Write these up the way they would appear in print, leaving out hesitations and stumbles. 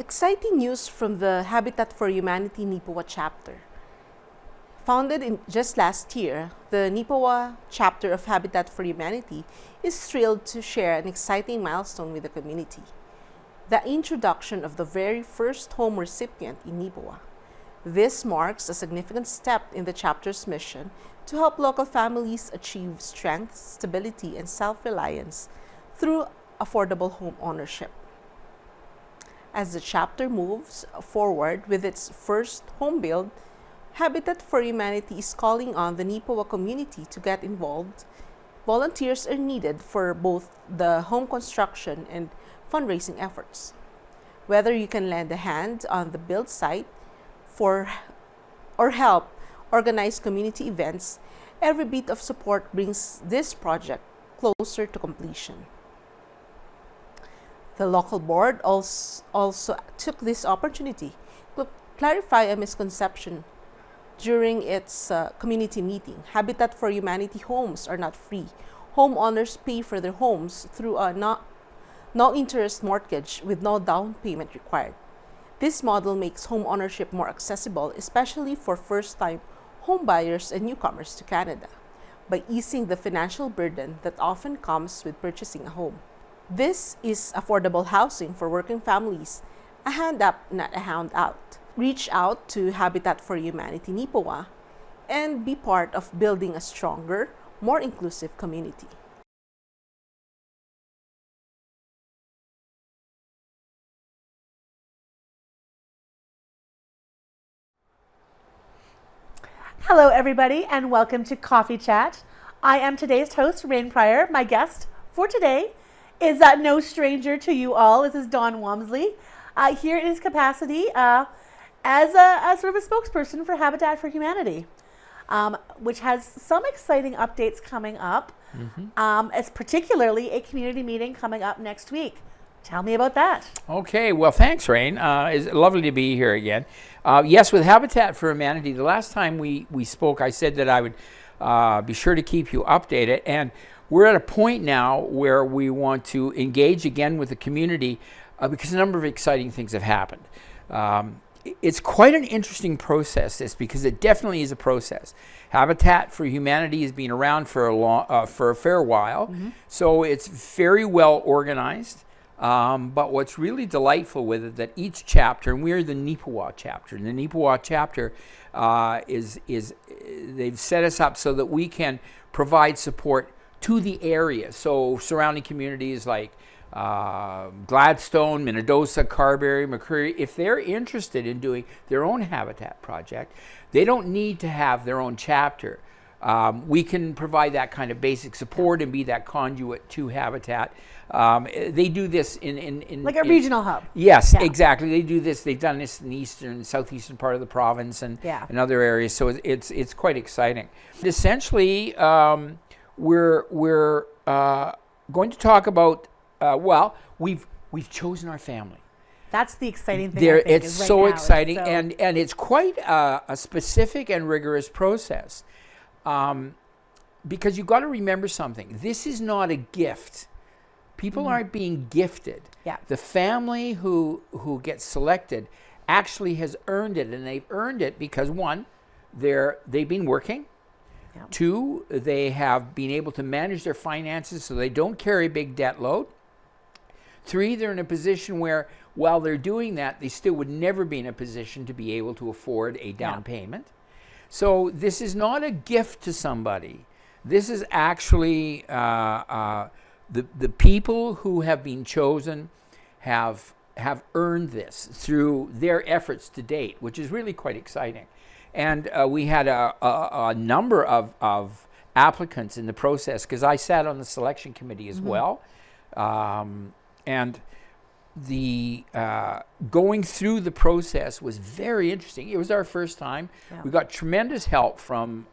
Exciting news from the Habitat for Humanity Neepawa chapter. Founded in just last year, the Neepawa Chapter of Habitat for Humanity is thrilled to share an exciting milestone with the community: the introduction of the very first home recipient in Neepawa. This marks a significant step in the chapter's mission to help local families achieve strength, stability, and self-reliance through affordable home ownership. As the chapter moves forward with its first home build, Habitat for Humanity is calling on the Neepawa community to get involved. Volunteers are needed for both the home construction and fundraising efforts. Whether you can lend a hand on the build site or help organize community events, every bit of support brings this project closer to completion. The local board also took this opportunity to clarify a misconception during its community meeting. Habitat for Humanity homes are not free. Homeowners pay for their homes through a no-interest mortgage with no down payment required. This model makes home ownership more accessible, especially for first-time homebuyers and newcomers to Canada, by easing the financial burden that often comes with purchasing a home. This is affordable housing for working families, a hand up, not a hand out. Reach out to Habitat for Humanity Neepawa and be part of building a stronger, more inclusive community. Hello, everybody, and welcome to Coffee Chat. I am today's host, Rain Pryor. My guest for today is no stranger to you all. This is Don Walmsley, here in his capacity as a sort of a spokesperson for Habitat for Humanity, which has some exciting updates coming up, as particularly a community meeting coming up next week. Tell me about that. Okay, well, thanks, Rain. It's lovely to be here again. Yes, with Habitat for Humanity, the last time we spoke, I said that I would be sure to keep you updated. And we're at a point now where we want to engage again with the community because a number of exciting things have happened. It's quite an interesting process, this, because it definitely is a process. Habitat for Humanity has been around for a fair while, so it's very well organized. But what's really delightful with it, that each chapter, and we're the Neepawa chapter, and the Neepawa chapter they've set us up so that we can provide support to the area. So surrounding communities like Gladstone, Minnedosa, Carberry, McCreary, if they're interested in doing their own habitat project, they don't need to have their own chapter. We can provide that kind of basic support and be that conduit to Habitat. They do this in like a regional hub. Yes, exactly. They do this. They've done this in the southeastern part of the province and in other areas. So it's quite exciting. Essentially, we're going to talk about. We've chosen our family. That's the exciting thing. It's so exciting, and it's quite a specific and rigorous process. Because you've got to remember something. This is not a gift. People aren't being gifted. Yeah. The family who gets selected actually has earned it, and they've earned it because, one, they've been working. Yeah. Two, they have been able to manage their finances so they don't carry a big debt load. Three, they're in a position where, while they're doing that, they still would never be in a position to be able to afford a down payment. So this is not a gift to somebody. This is actually the people who have been chosen have earned this through their efforts to date, which is really quite exciting. And we had a number of applicants in the process, because I sat on the selection committee as well. And the going through the process was very interesting. It was our first time. Yeah. We got tremendous help from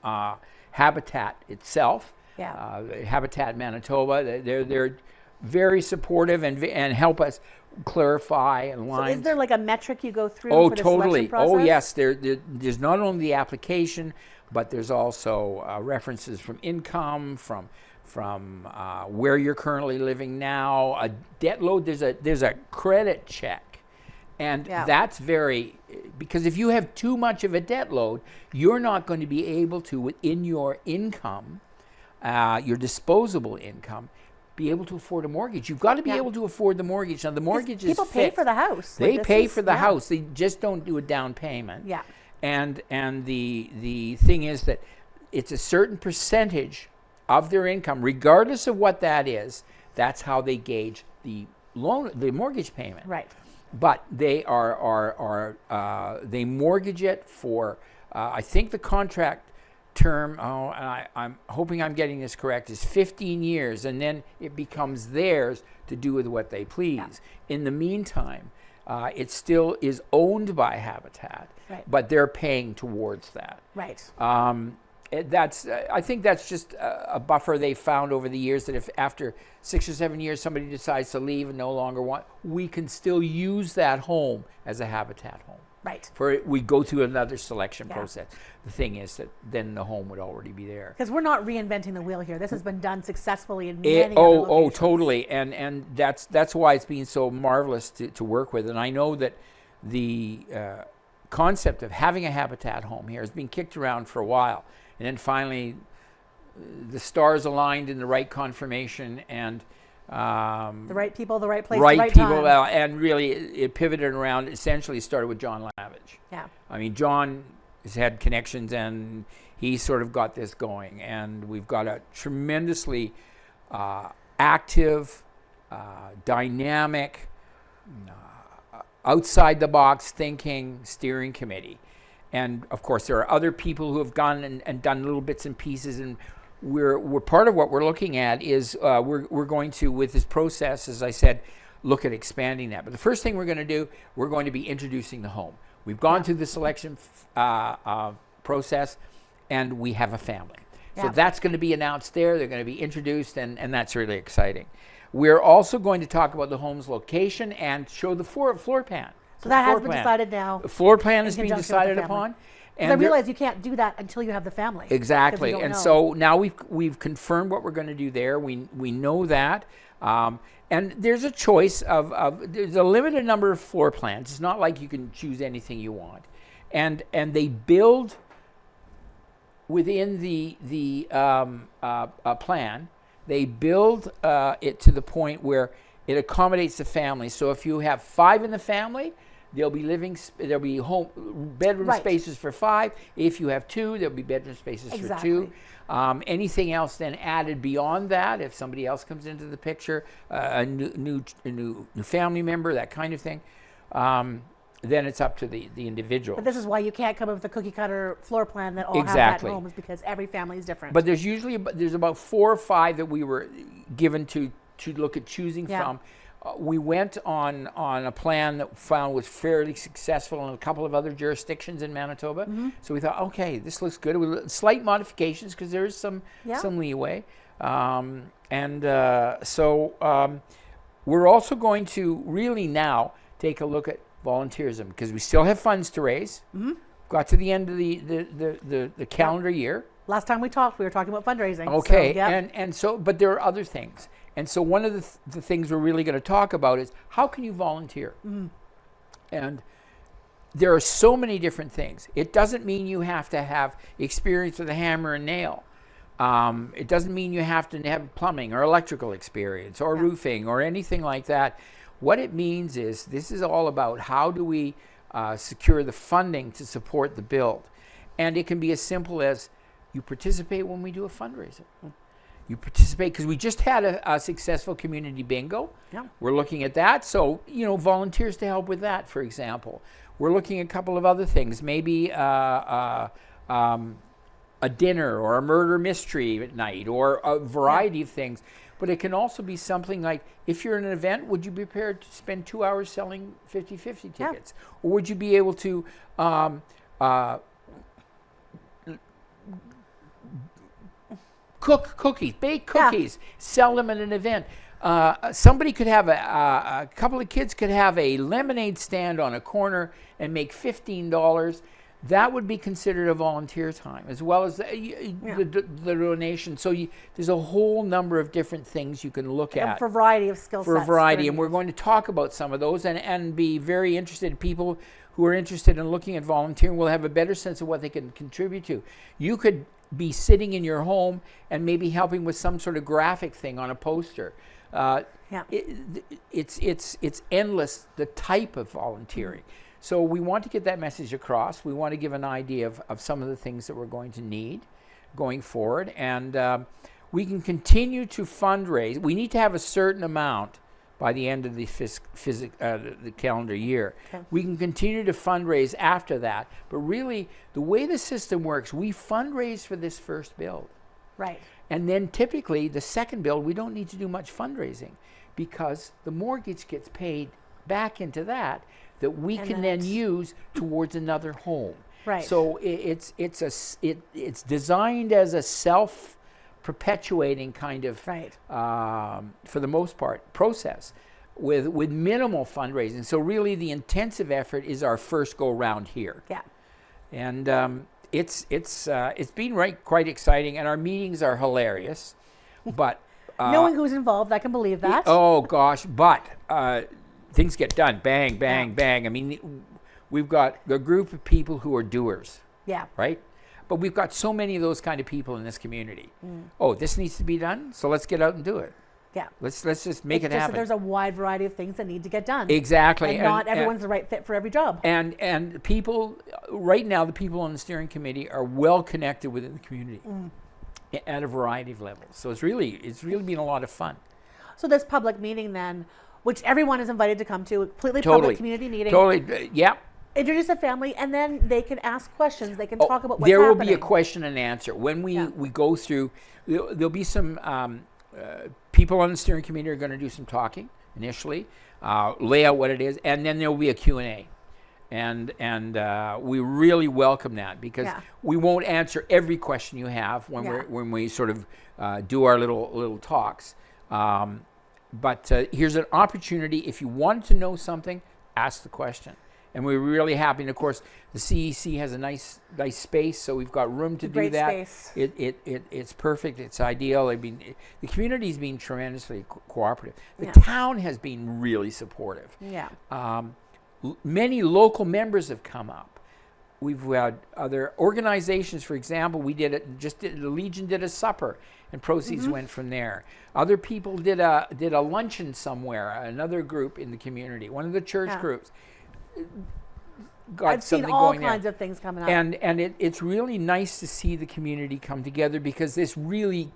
Habitat itself. Habitat Manitoba. They're very supportive and help us clarify and line. So is there like a metric you go through for the selection process? Oh, yes. There's not only the application, but there's also references from income, from where you're currently living now, a debt load. There's a credit check And Yeah. that's because if you have too much of a debt load, you're not going to be able to, within your income, your disposable income, be able to afford a mortgage. You've got to be able to afford the mortgage. Now, the mortgage is people pay fixed. for the house. They Like, this pay is- for the yeah. house. They just don't do a down payment. Yeah. And the thing is that it's a certain percentage of their income, regardless of what that is. That's how they gauge the mortgage payment. Right. But they they mortgage it for, I think the contract term, I'm hoping I'm getting this correct, is 15 years, and then it becomes theirs to do with what they please. Yeah. In the meantime, it still is owned by Habitat, Right. but they're paying towards that. Right. I think that's just a buffer they found over the years, that if after 6 or 7 years somebody decides to leave and no longer want, we can still use that home as a Habitat home. Right. We go through another selection Yeah. process. The thing is that then the home would already be there. Because we're not reinventing the wheel here. This has been done successfully in many other locations. Totally, and that's why it's been so marvelous to work with. And I know that the concept of having a Habitat home here has been kicked around for a while, and then finally the stars aligned in the right confirmation, and The right people, the right place, right the right people, time. and really it pivoted around. Essentially, started with John Lavage. Yeah. I mean, John has had connections, and he sort of got this going. And we've got a tremendously active, dynamic, outside-the-box thinking steering committee. And, of course, there are other people who have gone and done little bits and pieces. And we're part of what we're looking at is we're going to, with this process, as I said, look at expanding that. But the first thing we're going to do, we're going to be introducing the home. We've gone through the selection process, and we have a family. So Yeah. that's going to be announced there. They're going to be introduced, and that's really exciting. We're also going to talk about the home's location and show the floor plan. So that has Floor been plan. decided now. The floor plan is being conjunction with the decided family. upon. Because I realize you can't do that until you have the family. 'cause we Exactly, don't and know. so now we've confirmed what we're going to do there. We know that, and there's a choice of there's a limited number of floor plans. It's not like you can choose anything you want, and they build within the plan. They build it to the point where it accommodates the family. So if you have 5 in the family, there'll be bedroom Right. spaces for 5. If you have 2, there'll be bedroom spaces Exactly. for 2. Anything else then added beyond that, if somebody else comes into the picture, a new family member, that kind of thing, then it's up to the individual. But this is why you can't come up with a cookie cutter floor plan that all have Exactly. that home, is because every family is different. But there's about 4 or 5 that we were given to look at choosing Yeah. from. We went on a plan that found was fairly successful in a couple of other jurisdictions in Manitoba. Mm-hmm. So we thought, okay, this looks good. With slight modifications because there is some leeway. We're also going to really now take a look at volunteerism, because we still have funds to raise. Mm-hmm. Got to the end of the calendar year. Last time we talked, we were talking about fundraising. Okay, So, yeah. and so, but there are other things. And so one of the things we're really going to talk about is how can you volunteer? And there are so many different things. It doesn't mean you have to have experience with a hammer and nail. It doesn't mean you have to have plumbing or electrical experience or roofing or anything like that. What it means is this is all about how do we secure the funding to support the build. And it can be as simple as you participate when we do a fundraiser. You participate because we just had a successful community bingo. Yeah. We're looking at that. So, volunteers to help with that, for example. We're looking at a couple of other things, maybe a dinner or a murder mystery at night or a variety of things. But it can also be something like, if you're in an event, would you be prepared to spend 2 hours selling 50-50 tickets? Or would you be able to bake cookies, sell them at an event? Somebody could have a couple of kids could have a lemonade stand on a corner and make $15. that would be considered a volunteer time, as well as the donation. So there's a whole number of different things you can look at. For a variety of skill sets. For a variety, and we're going to talk about some of those and be very interested. People who are interested in looking at volunteering will have a better sense of what they can contribute to. You could be sitting in your home and maybe helping with some sort of graphic thing on a poster. It's endless, the type of volunteering. So we want to get that message across. We want to give an idea of some of the things that we're going to need going forward. And we can continue to fundraise. We need to have a certain amount by the end of the the calendar year. Okay. We can continue to fundraise after that. But really, the way the system works, we fundraise for this first build. Right. And then typically, the second build, we don't need to do much fundraising because the mortgage gets paid back into that we can then use towards another home. Right. So it's designed as a self-perpetuating kind of, for the most part, process with minimal fundraising. So really, the intensive effort is our first go round here. Yeah. And it's been quite exciting, and our meetings are hilarious. But knowing who's involved, I can believe that. Oh gosh, but things get done. Bang, bang, bang. I mean, we've got a group of people who are doers. Yeah. Right? But we've got so many of those kind of people in this community. Oh, this needs to be done, so let's get out and do it. Yeah. Let's just make it happen. That there's a wide variety of things that need to get done. Exactly. And not everyone's the right fit for every job. And people, right now, the people on the steering committee are well connected within the community at a variety of levels. So it's really been a lot of fun. So this public meeting then, which everyone is invited to come to, a completely public community meeting. Totally, yeah. Introduce a family, and then they can ask questions. They can talk about what's happening. There will be a question and answer. When we go through, there'll be some people on the steering committee are going to do some talking initially, lay out what it is, and then there will be a Q&A. And we really welcome that because we won't answer every question you have when we sort of do our little talks. But here's an opportunity. If you want to know something, ask the question. And we're really happy. And of course, the CEC has a nice space, so we've got room to do that. Great space. It's perfect. It's ideal. I mean, the community's been tremendously cooperative. The town has been really supportive. Yeah. Many local members have come up. We've had other organizations, for example, the Legion did a supper, and proceeds went from there. Other people did a luncheon somewhere, another group in the community, one of the church groups. I've seen all kinds of things coming up. And it's really nice to see the community come together because this really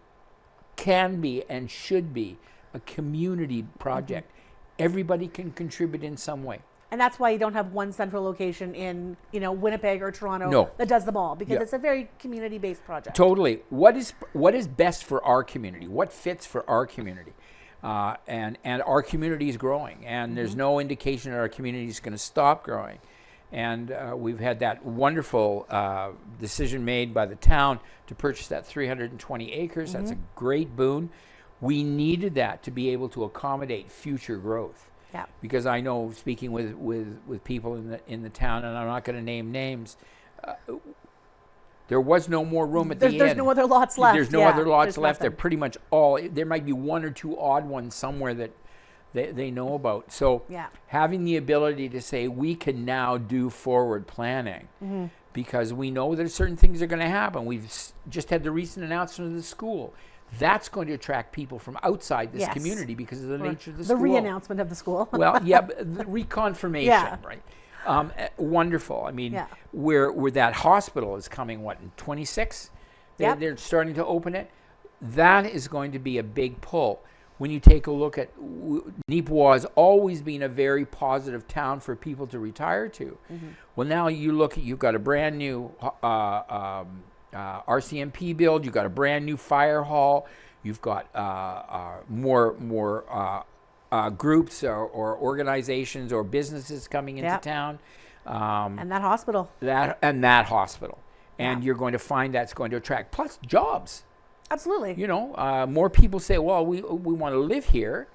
can be and should be a community project. Everybody can contribute in some way. And that's why you don't have one central location in, Winnipeg or Toronto that does them all, because it's a very community-based project. Totally. What is best for our community? What fits for our community? And our community is growing, and there's no indication that our community is going to stop growing. And we've had that wonderful decision made by the town to purchase that 320 acres. That's a great boon. We needed that to be able to accommodate future growth. Yeah. Because I know, speaking with people in the town, and I'm not going to name names, there was no more room at the end. There's no other lots left. There's no other lots left. They're pretty much all. There might be one or two odd ones somewhere that they know about. So having the ability to say we can now do forward planning because we know that certain things are going to happen. We've just had the recent announcement of the school. That's going to attract people from outside this community because of the nature of the school. The re-announcement of the school. Well, but the reconfirmation, right? Wonderful. I mean, where that hospital is coming, in 26? They're starting to open it. That is going to be a big pull. When you take a look at, Neepawa has always been a very positive town for people to retire to. Well, now you've got a brand new RCMP build, you've got a brand new fire hall, you've got more groups or organizations or businesses coming into town. And that hospital. And you're going to find that's going to attract, plus jobs. Absolutely. More people say, well, we want to live here.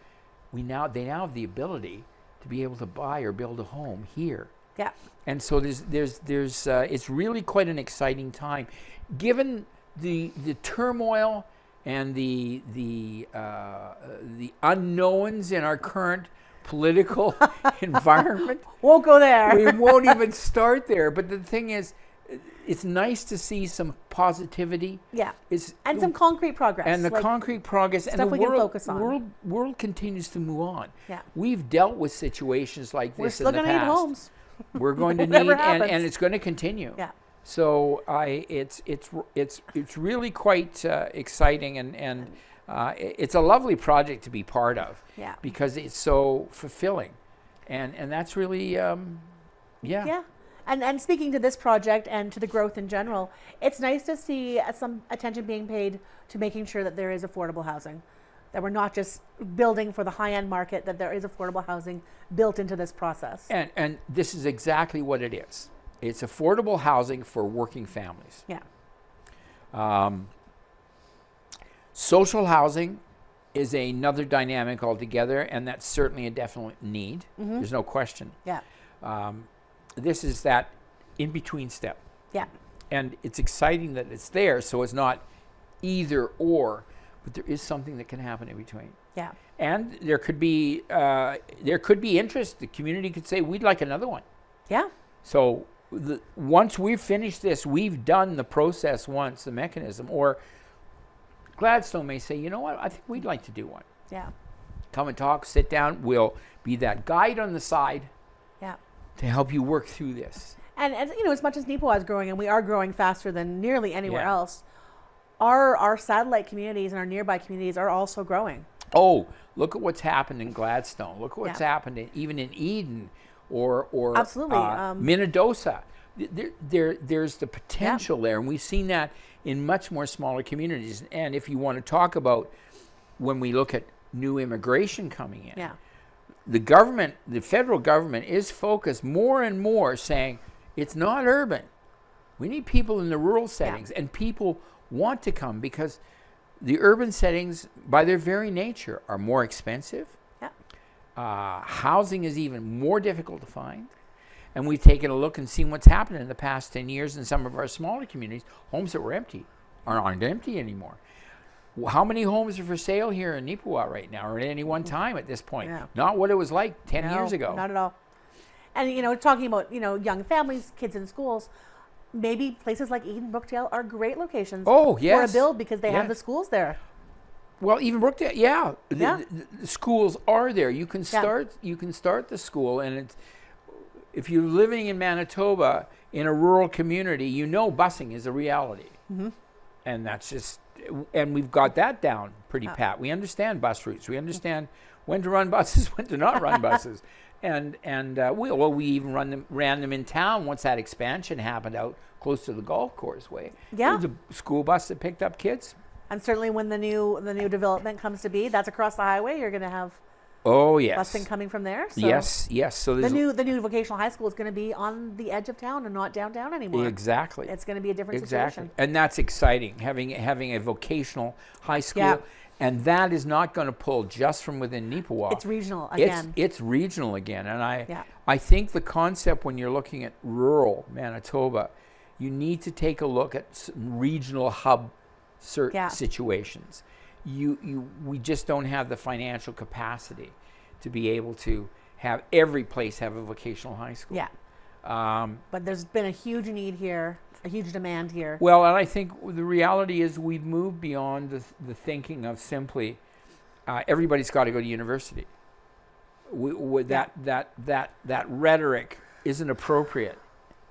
They now have the ability to be able to buy or build a home here. Yeah. And so it's really quite an exciting time, given the turmoil and the unknowns in our current political environment. Won't go there. We won't even start there. But the thing is, it's nice to see some positivity. Yeah. And some concrete progress. And the concrete progress. And the we can focus on. world continues to move on. Yeah. We've dealt with situations like this in the past. We're still going to need homes. We're going to need, and it's going to continue. Yeah. So it's really quite exciting, and it's a lovely project to be part of. Yeah. Because it's so fulfilling, and that's really yeah. Yeah. And speaking to this project and to the growth in general, it's nice to see some attention being paid to making sure that there is affordable housing, that we're not just building for the high-end market, that there is affordable housing built into this process. And this is exactly what it is. It's affordable housing for working families. Yeah. Social housing is another dynamic altogether, and that's certainly a definite need. Mm-hmm. There's no question. Yeah. This is that in-between step. Yeah. And it's exciting that it's there, so it's not either or, but there is something that can happen in between. Yeah. And there could be interest. The community could say, we'd like another one. Yeah. So once we've finished this, we've done the process once, the mechanism. Or Gladstone may say, you know what, I think we'd like to do one. Yeah. Come and talk, sit down. We'll be that guide on the side. Yeah. To help you work through this. And as much as Neepawa is growing, and we are growing faster than nearly anywhere Yeah. else, our satellite communities and our nearby communities are also growing. Oh, look at what's happened in Gladstone. Look at what's happened even in Eden or Absolutely. Minnedosa. There's the potential there, and we've seen that in much more smaller communities. And if you want to talk about when we look at new immigration coming in, the federal government is focused more and more saying it's not urban. We need people in the rural settings, and people want to come because the urban settings, by their very nature, are more expensive. Yeah. Housing is even more difficult to find. And we've taken a look and seen what's happened in the past 10 years in some of our smaller communities. Homes that were empty aren't empty anymore. How many homes are for sale here in Neepawa right now, or at any one time at this point? Yeah. Not what it was like 10 years ago. Not at all. And, talking about, young families, kids in schools, maybe places like Eden, Brookdale are great locations for a build because they have the schools there. Well, even Brookdale, the schools are there. You can start the school, and if you're living in Manitoba in a rural community, busing is a reality. Mm-hmm. And that's just, and we've got that down pretty pat. We understand bus routes. We understand when to run buses, when to not run buses. And we even ran them in town once that expansion happened out close to the golf course way. Yeah. There was a school bus that picked up kids. And certainly when the new development comes to be, that's across the highway, you're going to have busing coming from there. So yes. So the new vocational high school is going to be on the edge of town and not downtown anymore. Exactly. It's going to be a different situation. And that's exciting, having a vocational high school. Yeah. And that is not going to pull just from within Neepawa. It's regional again. It's regional again. And I think the concept when you're looking at rural Manitoba, you need to take a look at regional hub situations. We just don't have the financial capacity to be able to have every place have a vocational high school. Yeah. But there's been a huge need here, a huge demand here. Well, and I think the reality is we've moved beyond the thinking of simply everybody's got to go to university. That rhetoric isn't appropriate.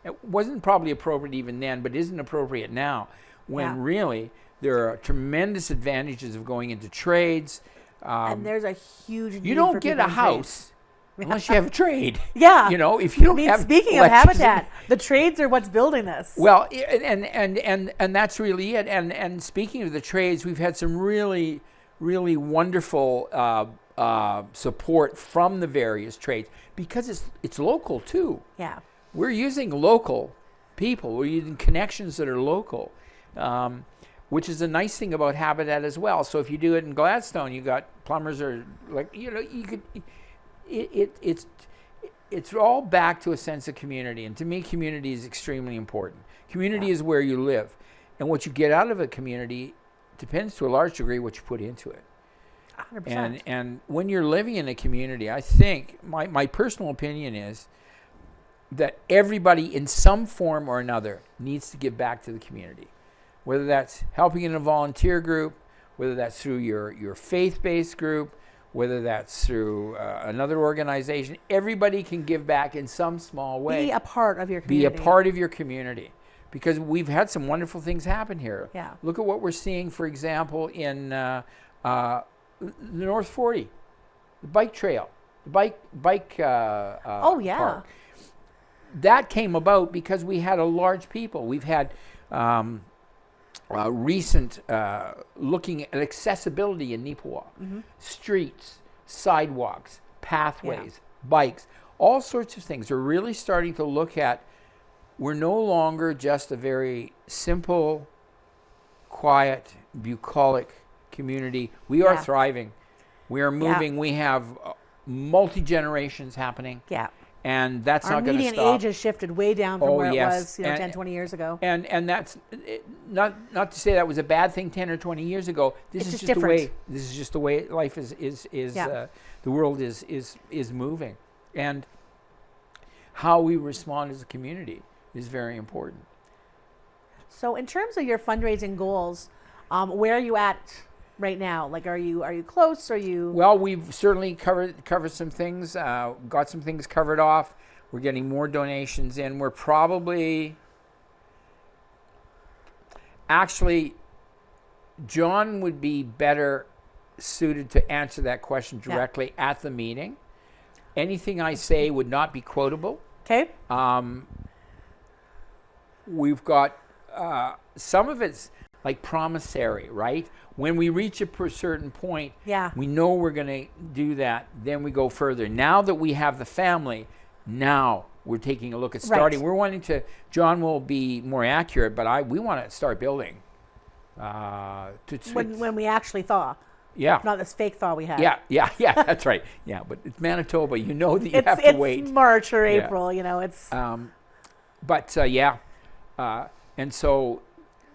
It wasn't probably appropriate even then, but isn't appropriate now when really there are tremendous advantages of going into trades. And there's a huge need you don't for get people a in house unless you have a trade. Yeah. If you don't have speaking of habitat, the trades are what's building this. Well, and that's really it. And speaking of the trades, we've had some really, really wonderful support from the various trades because it's local too. Yeah. We're using local people. We're using connections that are local, which is a nice thing about Habitat as well. So if you do it in Gladstone, you got plumbers or you could. it's all back to a sense of community. And to me, community is extremely important. Community is where you live. And what you get out of a community depends to a large degree what you put into it. 100%. And when you're living in a community, I think my personal opinion is that everybody in some form or another needs to give back to the community, whether that's helping in a volunteer group, whether that's through your faith-based group, whether that's through another organization. Everybody can give back in some small way. Be a part of your community. Be a part of your community. Because we've had some wonderful things happen here. Yeah. Look at what we're seeing, for example, in the North 40, the bike trail, the bike park. That came about because we had a large people. We've had recent looking at accessibility in Neepawa. Streets, sidewalks, pathways, bikes, all sorts of things. We're really starting to look at, we're no longer just a very simple, quiet, bucolic community. We are thriving. We are moving. We have multi-generations happening. Yeah. And that's Our not going to stop. median age has shifted way down from where it was 10, 20 years ago. And that's not to say that was a bad thing 10 or 20 years ago. This is just the way. This is just the way life is. The world is moving, and how we respond as a community is very important. So, in terms of your fundraising goals, where are you at right now? Like, are you close? Are you? Well, we've certainly covered some things. Got some things covered off. We're getting more donations in. We're probably actually, John would be better suited to answer that question directly at the meeting. Anything I say would not be quotable. Okay. We've got some of it's like promissory, right? When we reach a certain point, we know we're going to do that. Then we go further. Now that we have the family, now we're taking a look at starting. We're wanting to. John will be more accurate, but we want to start building. When we actually thaw. Yeah. Not this fake thaw we had. Yeah. That's right. Yeah, but it's Manitoba. You know that you have to wait. It's March or April. You know, it's. And so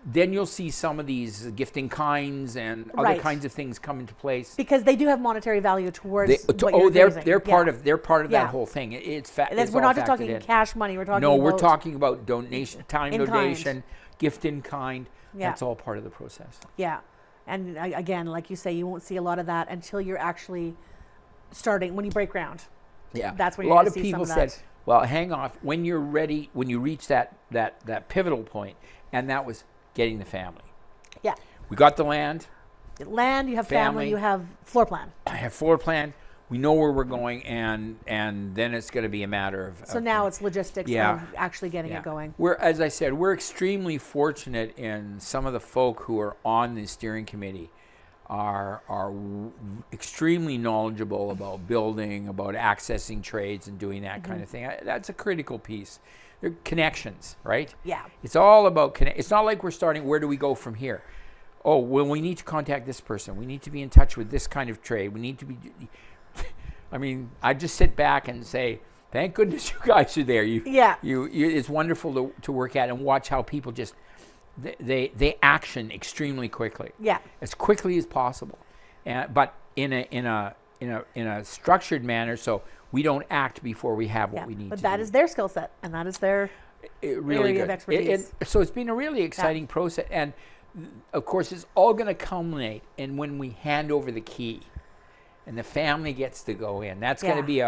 then you'll see some of these gifting kinds and other kinds of things come into place because they do have monetary value towards what you're using. They're part of that whole thing. It's we're not just talking talking cash money. We're talking we're talking about donation, time donation, gift in kind. Yeah. That's all part of the process. Yeah. And again, like you say, you won't see a lot of that until you're actually starting, when you break ground. Yeah. That's when you're going to see some of that. A lot of people said, well, hang off, when you're ready, when you reach that pivotal point, and that was getting the family. Yeah. We got the land. You have family, you have floor plan. I have floor plan. We know where we're going, and then it's going to be a matter of... So now it's logistics of actually getting it going. As I said, we're extremely fortunate in some of the folk who are on the steering committee are extremely knowledgeable about building, about accessing trades and doing that kind of thing. That's a critical piece. They're connections, right? Yeah. It's all about It's not like we're starting, where do we go from here? Oh, well, we need to contact this person. We need to be in touch with this kind of trade. We need to be... I mean, I just sit back and say, thank goodness you guys are there. It's wonderful to work at and watch how people just, they action extremely quickly. Yeah. As quickly as possible. But in a structured manner, so we don't act before we have what we need to do. But that is their skill set, and that is their area of expertise. So it's been a really exciting process. And, of course, it's all going to culminate in when we hand over the key. And the family gets to go in. That's going to be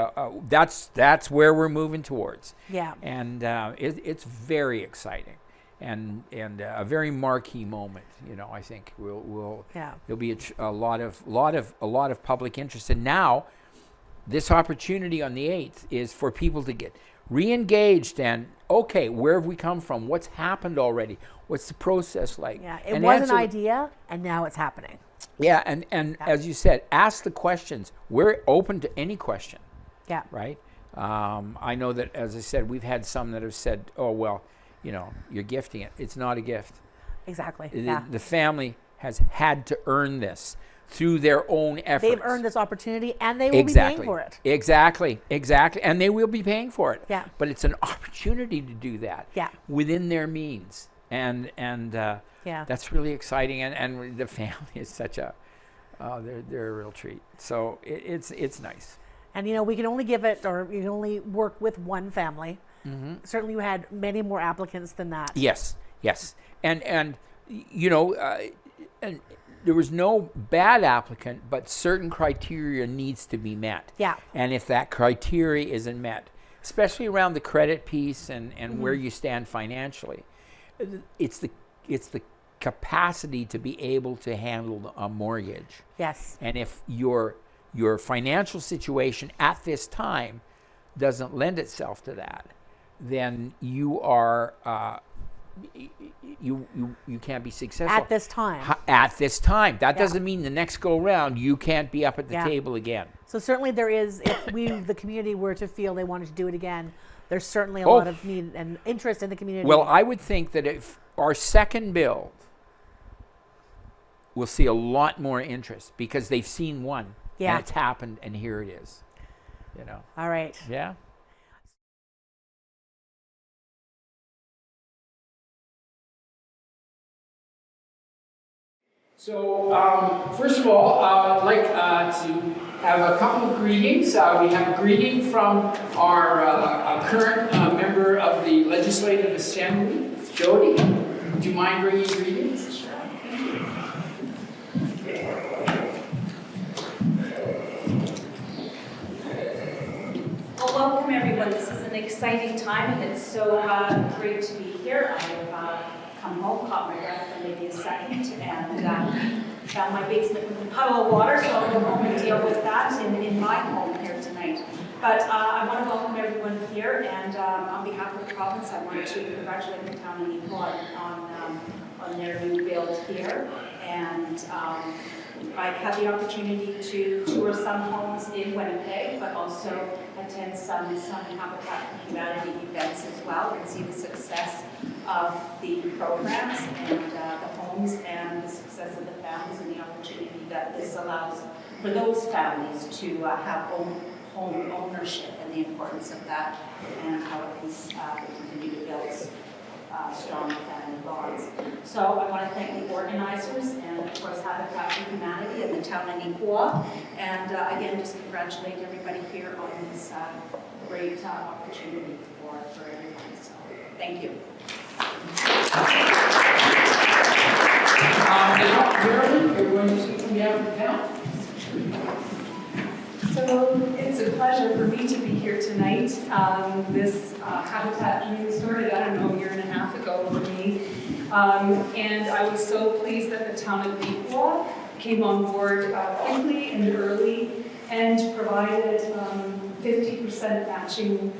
that's where we're moving towards. Yeah. And it's very exciting, and a very marquee moment. You know, I think there'll be a lot of public interest. And now, this opportunity on the 8th is for people to get re-engaged and where have we come from? What's happened already? What's the process like? Yeah, it was an idea, and now it's happening. Yeah, and as you said, ask the questions. We're open to any question. Yeah. Right? I know that, as I said, we've had some that have said, oh, well, you know, you're gifting it. It's not a gift. Exactly. The family has had to earn this through their own efforts. They've earned this opportunity, and they will be paying for it. Exactly, and they will be paying for it. Yeah. But it's an opportunity to do that. Yeah. Within their means, and Yeah. that's really exciting. And the family is such a they're a real treat. So it's nice. And we can only give it, or you can only work with one family. Certainly, you had many more applicants than that. Yes, and and there was no bad applicant, but certain criteria needs to be met. Yeah. And if that criteria isn't met, especially around the credit piece and where you stand financially, it's the capacity to be able to handle a mortgage. Yes. And if your financial situation at this time doesn't lend itself to that, then you are you can't be successful At this time. At this time, that doesn't mean the next go round you can't be up at the table again. So certainly there is. If the community were to feel they wanted to do it again, there's certainly a lot of need and interest in the community. Well, I would think that if our second build, we'll see a lot more interest because they've seen one. Yeah. And it's happened, and here it is. All right. Yeah. So, first of all, I'd like to have a couple of greetings. We have a greeting from our current member of the Legislative Assembly, Jody. Would you mind bringing greetings? Sure. Well, welcome everyone. This is an exciting time, and it's so great to be here. I've come home, caught my breath for maybe a second, and found my basement with a puddle of water, so I'll go home and deal with that in my home here tonight. But I want to welcome everyone here, and on behalf of the province, I want to congratulate the town of Neepawa on their new build here. And I've had the opportunity to tour some homes in Winnipeg, but also attend some Habitat for Humanity events as well, and see the success of the programs and the homes, and the success of the families, and the opportunity that this allows for those families to have home ownership, and the importance of that, and how it can continue to build strong family bonds. So I want to thank the organizers, and of course Habitat for Humanity and the town of Neepawa, and again just congratulate everybody here on this great opportunity for everyone. So thank you. You're going to speak on behalf of the town? So it's a pleasure for me to be here tonight. This Habitat journey started, I don't know, a year and a half ago for me. And I was so pleased that the town of Neepawa came on board quickly and early and provided 50% matching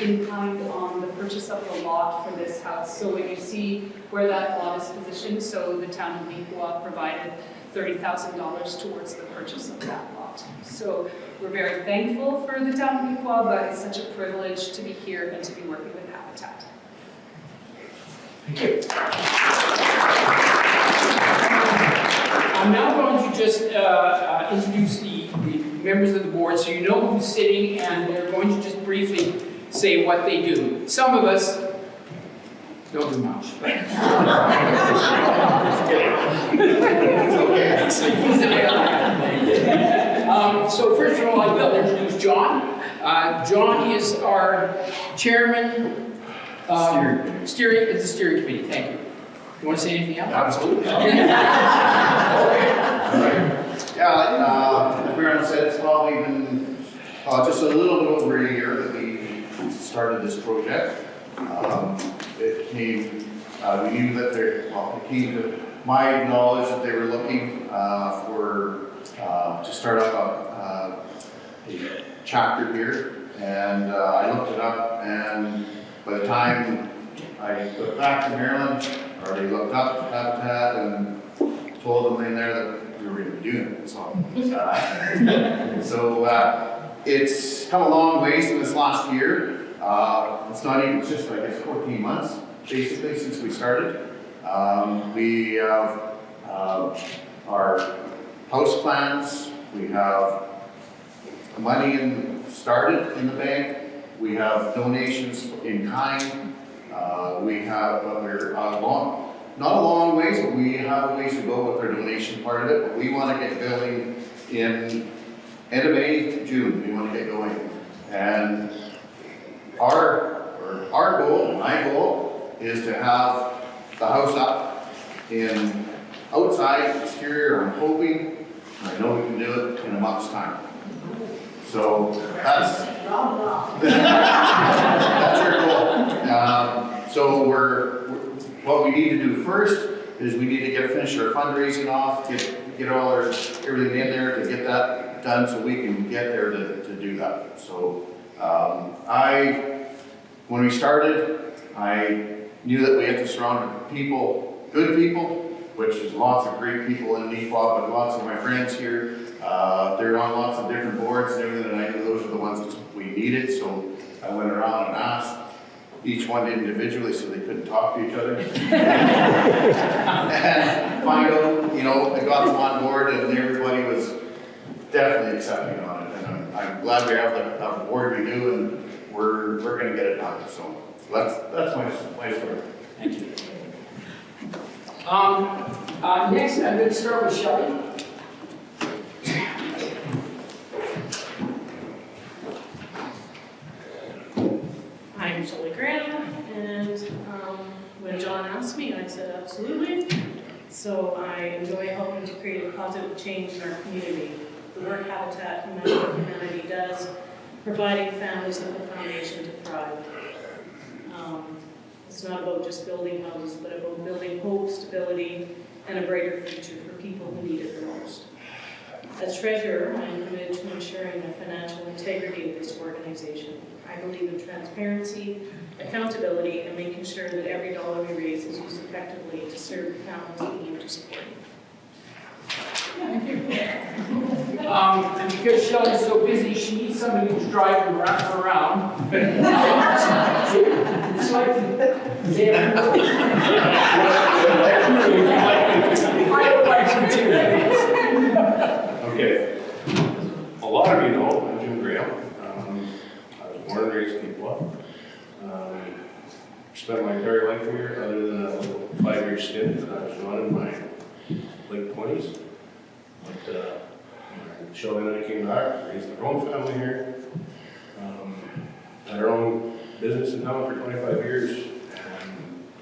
in kind on the purchase of the lot for this house. So when you see where that lot is positioned, so the town of Neepawa provided $30,000 towards the purchase of that lot. So we're very thankful for the town of Neepawa, but it's such a privilege to be here and to be working with Habitat. Thank you. I'm now going to just introduce the members of the board so you know who's sitting, and they're going to just briefly say what they do. Some of us don't do much. So first of all, I will introduce John. John is our chairman. Steering committee. Thank you. You want to say anything else? Absolutely. As Baron said, it's probably been just a little bit over a year that we started this project. It came, we knew that it came to my knowledge that they were looking to start up a chapter here, and I looked it up, and by the time I got back to Maryland, I already looked up Habitat and told them in there that we were going to be doing it. So it's come a long ways in this last year. It's not even, it's just I guess 14 months basically since we started. We have our house plans, we have money started in the bank, we have donations in kind, we have, we're not a long ways, but we have a ways to go with our donation part of it, but we want to get building in end of May, June, we want to get going. And our goal, my goal, is to have the house up in outside, exterior, I'm hoping, I know we can do it in a month's time. So that's our goal. So what we need to do first is we need to finish our fundraising off, get all everything in there to get that done so we can get there to do that. So when we started, I knew that we had to surround people, good people, which is lots of great people in Neepawa, but lots of my friends here. They're on lots of different boards and everything, and I knew those are the ones that we needed, so I went around and asked each one individually so they couldn't talk to each other. And find out, I got them on board and everybody was definitely accepting on it. And I'm glad we have the board we do, and we're going to get it done. So that's my story. Thank you. Next, I'm going to start with Shelley. I'm Shelley Graham, and when John asked me, I said absolutely. So I enjoy helping to create a positive change in our community. The work Habitat for Humanity does, providing families with a foundation to thrive. It's not about just building houses, but about building hope, stability, and a brighter future for people who need it the most. As treasurer, I am committed to ensuring the financial integrity of this organization. I believe in transparency, accountability, and making sure that every dollar we raise is used effectively to serve the families we need to support. Thank you. And because Shelley's so busy, she needs somebody who's driving her around. It's like I would like to do. Okay. A lot of you know I'm Jim Graham. I was born and raised in Neepawa. Spent my entire life here, other than a little 5-year stint that I was on in my late 20s. But Shelley and I came back, raised our own family here. Had our own business in town for 25 years. And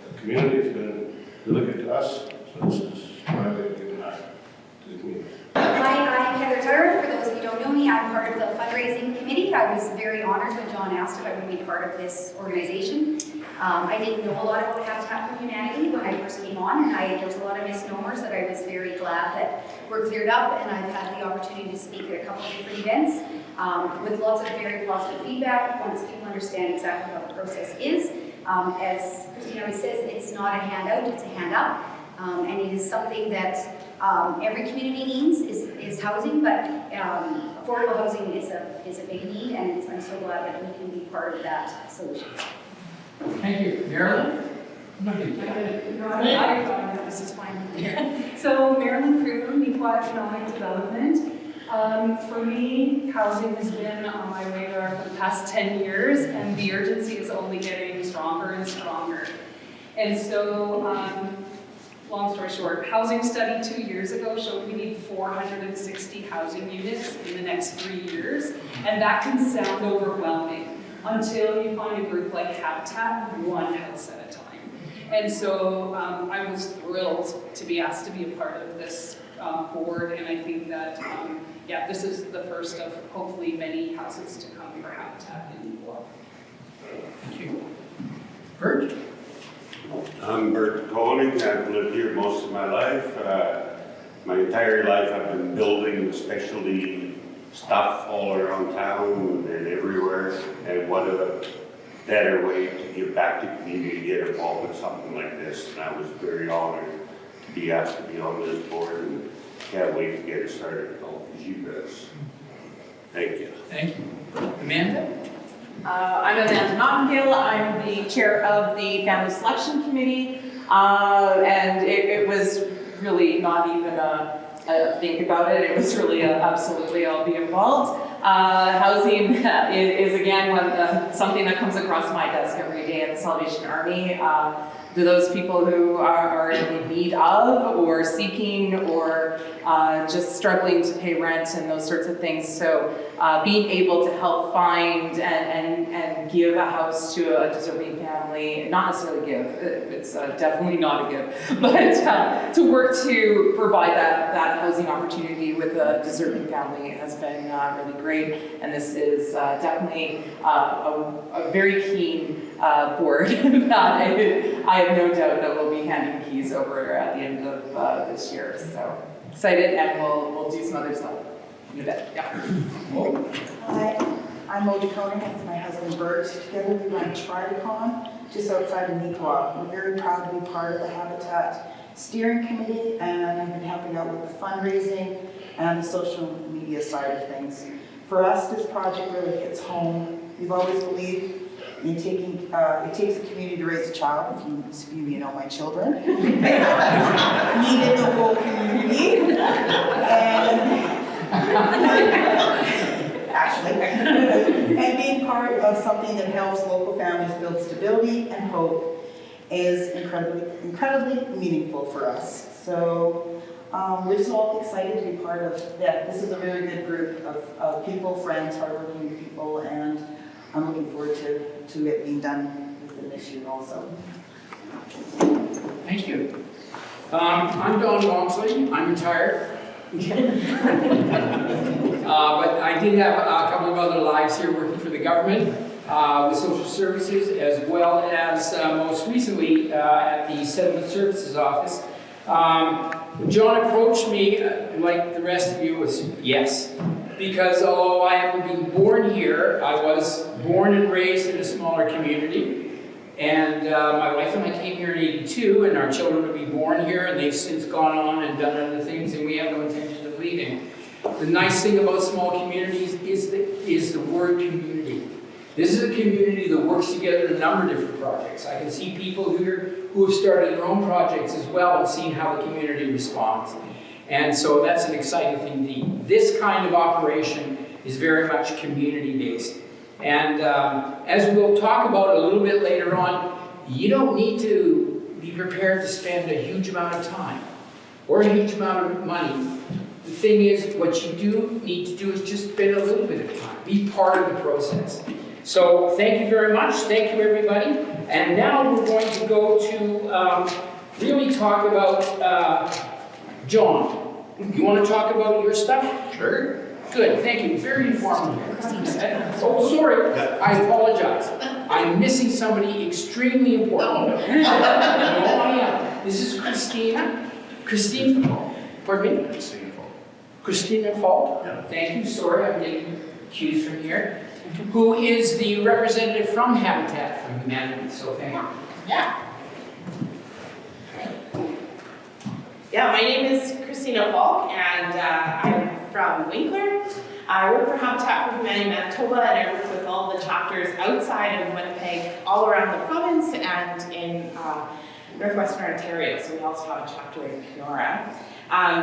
the community has been really good to us. So this is my way of giving back to the community. Hi, I'm Heather Tutter. For those of you who don't know me, I'm part of the fundraising committee. I was very honored when John asked if I would be part of this organization. I didn't know a lot about Habitat for Humanity when I first came on, and there was a lot of misnomers that I was very glad that were cleared up, and I've had the opportunity to speak at a couple of different events with lots of very positive feedback once people understand exactly how the process is. As Christine always says, it's not a handout, it's a hand up, and it is something that every community needs is housing, but affordable housing is a big need, and I'm so glad that we can be part of that solution. Thank you. Marilyn? This is fine. So Marilyn Crew, Neepawa Economic Development. For me, housing has been on my radar for the past 10 years, and the urgency is only getting stronger and stronger. And so, long story short, housing study 2 years ago showed we need 460 housing units in the next 3 years, and that can sound overwhelming until you find a group like Habitat, one house at a time. And so I was thrilled to be asked to be a part of this board, and I think that, this is the first of hopefully many houses to come for Habitat in Neepawa. Thank you. Bert? I'm Bert Koenig. I've lived here most of my life. My entire life I've been building specialty stuff all around town and everywhere. And what a better way to give back to community, to get involved with something like this. And I was very honored to be asked to be on this board, and can't wait to get it started with all these you guys. Thank you. Thank you. Amanda? I'm Amanda Nottingill. I'm the chair of the Family Selection Committee, and it was really not even a think about it. It was really absolutely I'll be involved. Housing is again something that comes across my desk every day at the Salvation Army. To those people who are in need of or seeking or just struggling to pay rent and those sorts of things. So being able to help find and give a house to a deserving family, not necessarily give, it's definitely not a give, but to work to provide that housing opportunity with a deserving family has been really great. And this is definitely a very keen board that I have no doubt that we'll be handing keys over at the end of this year. So excited, and we'll do some other stuff in a bit. Yeah. Hi, I'm Moji Conan with my husband Bert. Together we run Tridacon just outside of Neepawa. We're very proud to be part of the Habitat Steering Committee, and I've been helping out with the fundraising and the social media side of things. For us, this project really hits home. We've always believed in taking, it takes a community to raise a child, if you know my children. Needed the whole community. And being part of something that helps local families build stability and hope is incredibly meaningful for us. So we're just all excited to be part of that. This is a very good group of people, friends, hardworking people, and I'm looking forward to it being done within this year also. Thank you. I'm Don Walmsley. I'm retired. But I did have a couple of other lives here working for the government with social services, as well as most recently at the Settlement Services Office. John approached me, like the rest of you, was yes. Because although I haven't been born here, I was born and raised in a smaller community. And my wife and I came here in '82, and our children would be born here, and they've since gone on and done other things, and we have no intention of leaving. The nice thing about small communities is the word community. This is a community that works together in a number of different projects. I can see people here who have started their own projects as well and seen how the community responds. And so that's an exciting thing to do. This kind of operation is very much community-based. And as we'll talk about a little bit later on, you don't need to be prepared to spend a huge amount of time or a huge amount of money. The thing is, what you do need to do is just spend a little bit of time. Be part of the process. So thank you very much. Thank you, everybody. And now we're going to go to really talk about John. You want to talk about your stuff? Sure. Good, thank you. Very informative. Oh, sorry. I apologize. I'm missing somebody extremely important. No, I am. This is Christina. Christina? Pardon me? Christina Falk. Christina Falk? Yeah. Thank you. Sorry, I'm getting cues from here. Who is the representative from Habitat for Humanity? So thank you. Yeah. Yeah, my name is Christina Falk, and I'm from Winkler. I work for Habitat for Humanity Manitoba, and I work with all the chapters outside of Winnipeg, all around the province, and in Northwestern Ontario. So we also have a chapter in Kenora.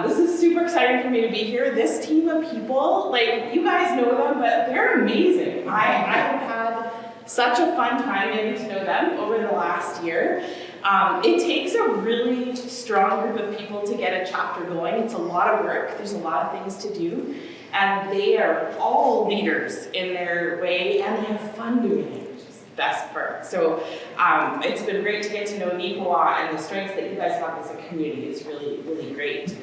This is super exciting for me to be here. This team of people, like, you guys know them, but they're amazing. I have had such a fun time getting to know them over the last year. It takes a really strong group of people to get a chapter going. It's a lot of work. There's a lot of things to do. And they are all leaders in their way, and they have fun doing it, which is the best part. So it's been great to get to know Neepawa, and the strengths that you guys have as a community is really, really great.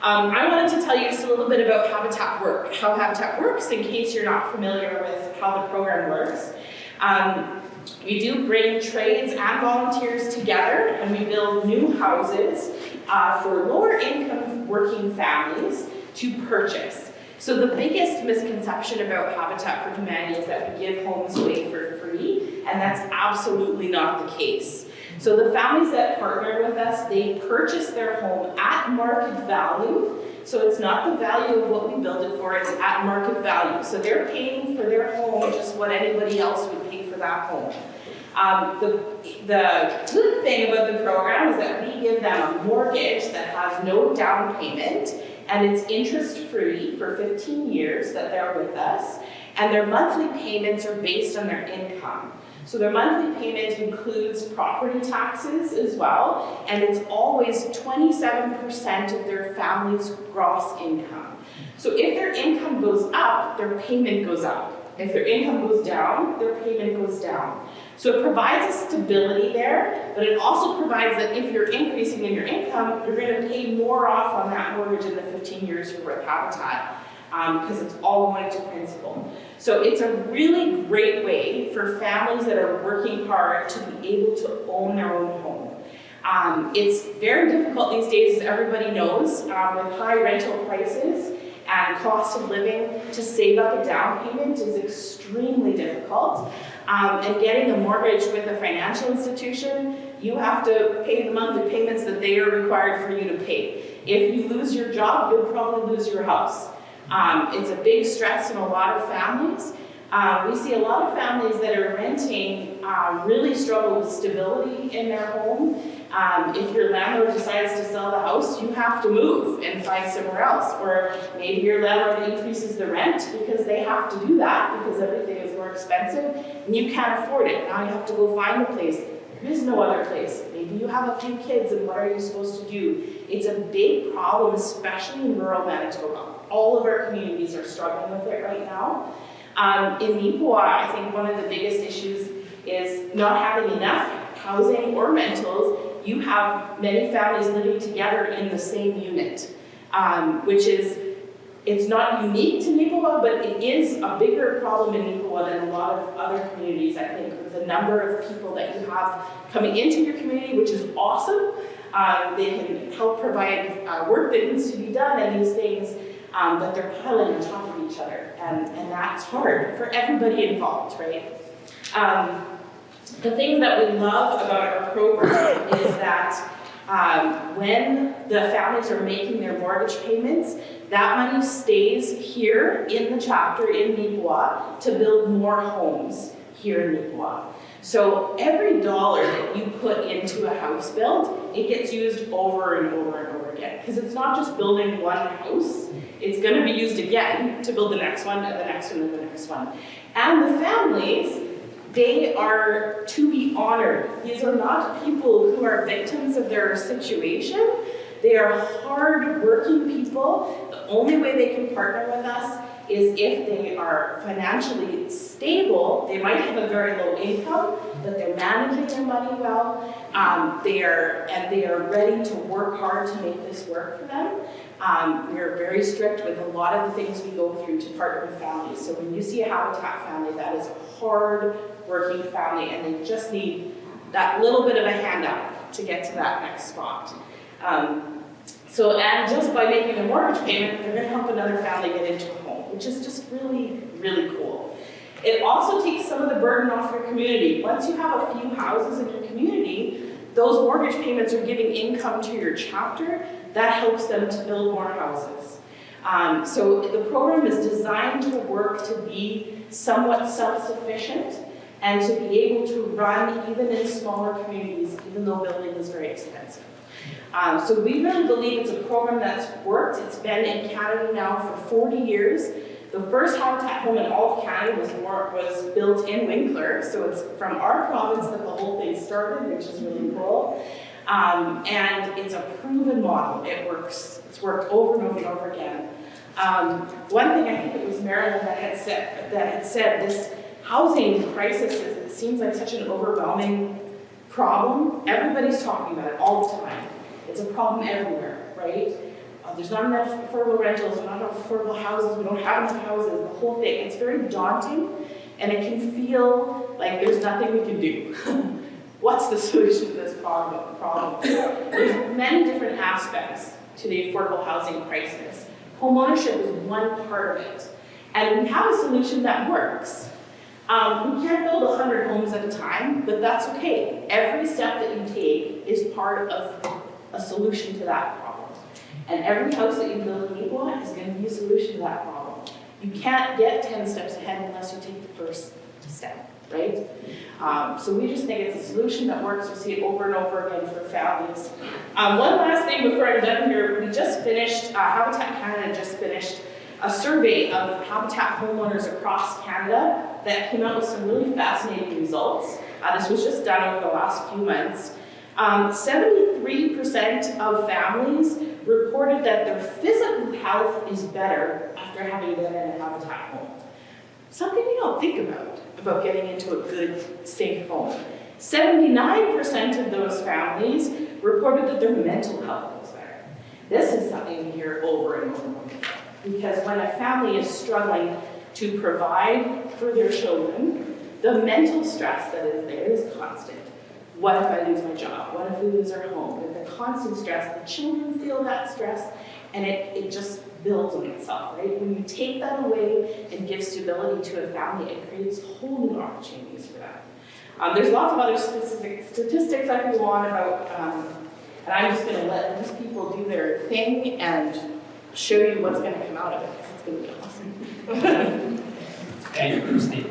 I wanted to tell you just a little bit about Habitat Work, how Habitat works, in case you're not familiar with how the program works. We do bring trades and volunteers together, and we build new houses for lower income working families to purchase. So the biggest misconception about Habitat for Humanity is that we give homes away for free, and that's absolutely not the case. So the families that partner with us, they purchase their home at market value. So it's not the value of what we build it for, it's at market value. So they're paying for their home just what anybody else would pay for that home. The good thing about the program is that we give them a mortgage that has no down payment, and it's interest-free for 15 years that they're with us, and their monthly payments are based on their income. So their monthly payment includes property taxes as well, and it's always 27% of their family's gross income. So if their income goes up, their payment goes up. If their income goes down, their payment goes down. So it provides a stability there, but it also provides that if you're increasing in your income, you're going to pay more off on that mortgage in the 15 years you're with Habitat, because it's all going to principal. So it's a really great way for families that are working hard to be able to own their own home. It's very difficult these days, as everybody knows, with high rental prices and cost of living. To save up a down payment is extremely difficult. And getting a mortgage with a financial institution, you have to pay the monthly payments that they are required for you to pay. If you lose your job, you'll probably lose your house. It's a big stress in a lot of families. We see a lot of families that are renting really struggle with stability in their home. If your landlord decides to sell the house, you have to move and find somewhere else. Or maybe your landlord increases the rent because they have to do that because everything is more expensive and you can't afford it. Now you have to go find a place. There is no other place. Maybe you have a few kids, and what are you supposed to do? It's a big problem, especially in rural Manitoba. All of our communities are struggling with it right now. In Neepawa, I think one of the biggest issues is not having enough housing or rentals. You have many families living together in the same unit, which is, it's not unique to Neepawa, but it is a bigger problem in Neepawa than a lot of other communities, I think, with the number of people that you have coming into your community, which is awesome. They can help provide work that needs to be done and these things, but they're piling on top of each other, and that's hard for everybody involved, right? The thing that we love about our program is that when the families are making their mortgage payments, that money stays here in the chapter in Neepawa to build more homes here in Neepawa. So every dollar that you put into a house build, it gets used over and over and over again. Because it's not just building one house, it's going to be used again to build the next one and the next one and the next one. And the families, they are to be honored. These are not people who are victims of their situation. They are hard-working people. The only way they can partner with us is if they are financially stable. They might have a very low income, but they're managing their money well. They are ready to work hard to make this work for them. We are very strict with a lot of the things we go through to partner with families. So when you see a Habitat family, that is a hard-working family, and they just need that little bit of a hand up to get to that next spot. And just by making a mortgage payment, they're going to help another family get into a home, which is just really, really cool. It also takes some of the burden off your community. Once you have a few houses in your community, those mortgage payments are giving income to your chapter. That helps them to build more houses. So the program is designed to work to be somewhat self-sufficient and to be able to run even in smaller communities, even though building is very expensive. So we really believe it's a program that's worked. It's been in Canada now for 40 years. The first Habitat home in all of Canada was built in Winkler, so it's from our province that the whole thing started, which is really cool. And it's a proven model. It works. It's worked over and over and over again. One thing, I think it was Marilyn that had said this housing crisis it seems like such an overwhelming problem. Everybody's talking about it all the time. It's a problem everywhere, right? There's not enough affordable rentals, there's not enough affordable houses, we don't have enough houses, the whole thing. It's very daunting, and it can feel like there's nothing we can do. What's the solution to this problem? There's many different aspects to the affordable housing crisis. Homeownership is one part of it, and we have a solution that works. We can't build 100 homes at a time, but that's okay. Every step that you take is part of a solution to that problem. And every house that you build in Neepawa is going to be a solution to that problem. You can't get 10 steps ahead unless you take the first step, right? So we just think it's a solution that works. We see it over and over again for families. One last thing before I'm done here. We just finished, Habitat Canada just finished a survey of Habitat homeowners across Canada that came out with some really fascinating results. This was just done over the last few months. 73% of families reported that their physical health is better after having been in a Habitat home. Something you don't think about getting into a good, safe home. 79% of those families reported that their mental health was better. This is something we hear over and over again. Because when a family is struggling to provide for their children, the mental stress that is there is constant. What if I lose my job? What if we lose our home? And the constant stress, the children feel that stress, and it just builds on itself, right? When you take that away and give stability to a family, it creates whole new opportunities for them. There's lots of other statistics I can go on about, and I'm just going to let these people do their thing and show you what's going to come out of it, because it's going to be awesome. Thank you, Christine.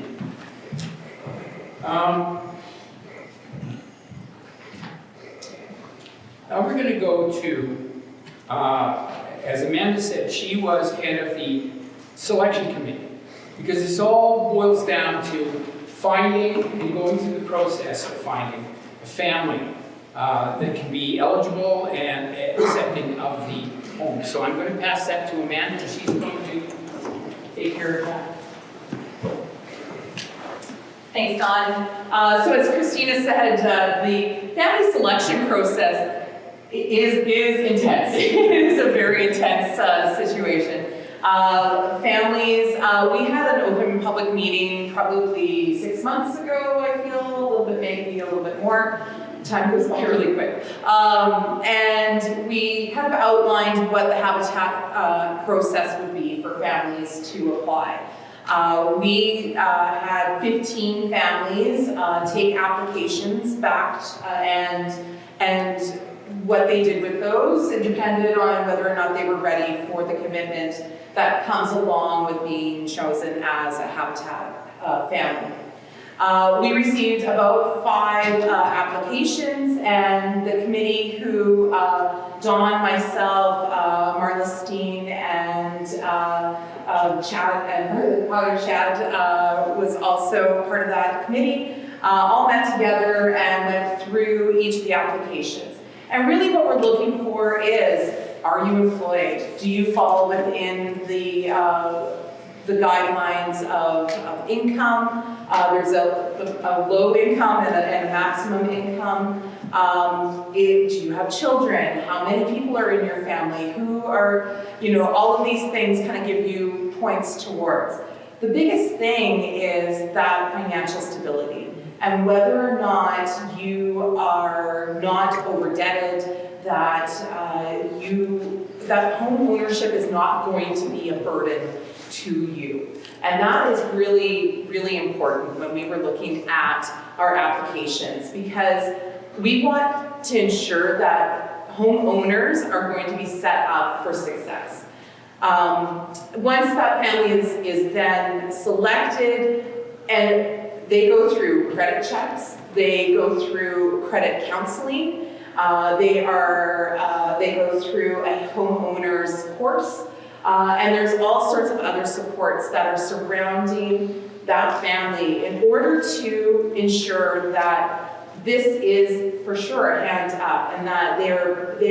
Now we're going to go to, as Amanda said, she was head of the selection committee, because this all boils down to finding and going through the process of finding a family that can be eligible and accepting of the home. So I'm going to pass that to Amanda, and she's going to take care of that. Thanks, Don. So as Christina said, the family selection process is intense. It is a very intense situation. Families, we had an open public meeting probably 6 months ago, I feel, a little bit, maybe a little bit more. Time goes by really quick. And we kind of outlined what the Habitat process would be for families to apply. We had 15 families take applications back, and what they did with those, it depended on whether or not they were ready for the commitment that comes along with being chosen as a Habitat family. We received about 5 applications, and the committee who Dawn, myself, Marla Steen, and Chad, and Father Chad was also part of that committee, all met together and went through each of the applications. And really what we're looking for is, are you employed? Do you fall within the guidelines of income? There's a low income and a maximum income. Do you have children? How many people are in your family? Who are, all of these things kind of give you points towards. The biggest thing is that financial stability, and whether or not you are not over-debted, that that home ownership is not going to be a burden to you. And that is really, really important when we were looking at our applications, because we want to ensure that homeowners are going to be set up for success. Once that family is then selected, and they go through credit checks, they go through credit counseling, they go through a homeowner's course, and there's all sorts of other supports that are surrounding that family in order to ensure that this is for sure a hand up, and that they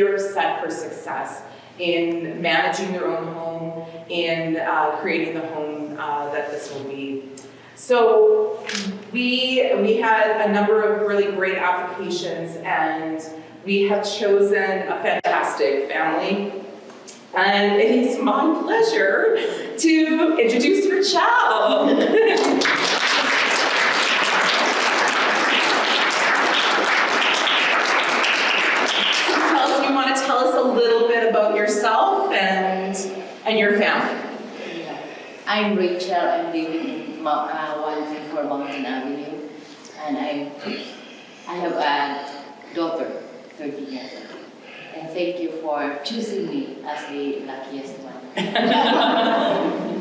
are set for success in managing their own home, in creating the home that this will be. So we had a number of really great applications, and we have chosen a fantastic family. And it is my pleasure to introduce your child. So you want to tell us a little bit about yourself and your family? I'm Rachel. I'm living in 134 Mountain Avenue, and I have a daughter, 13 years old. And thank you for choosing me as the luckiest one.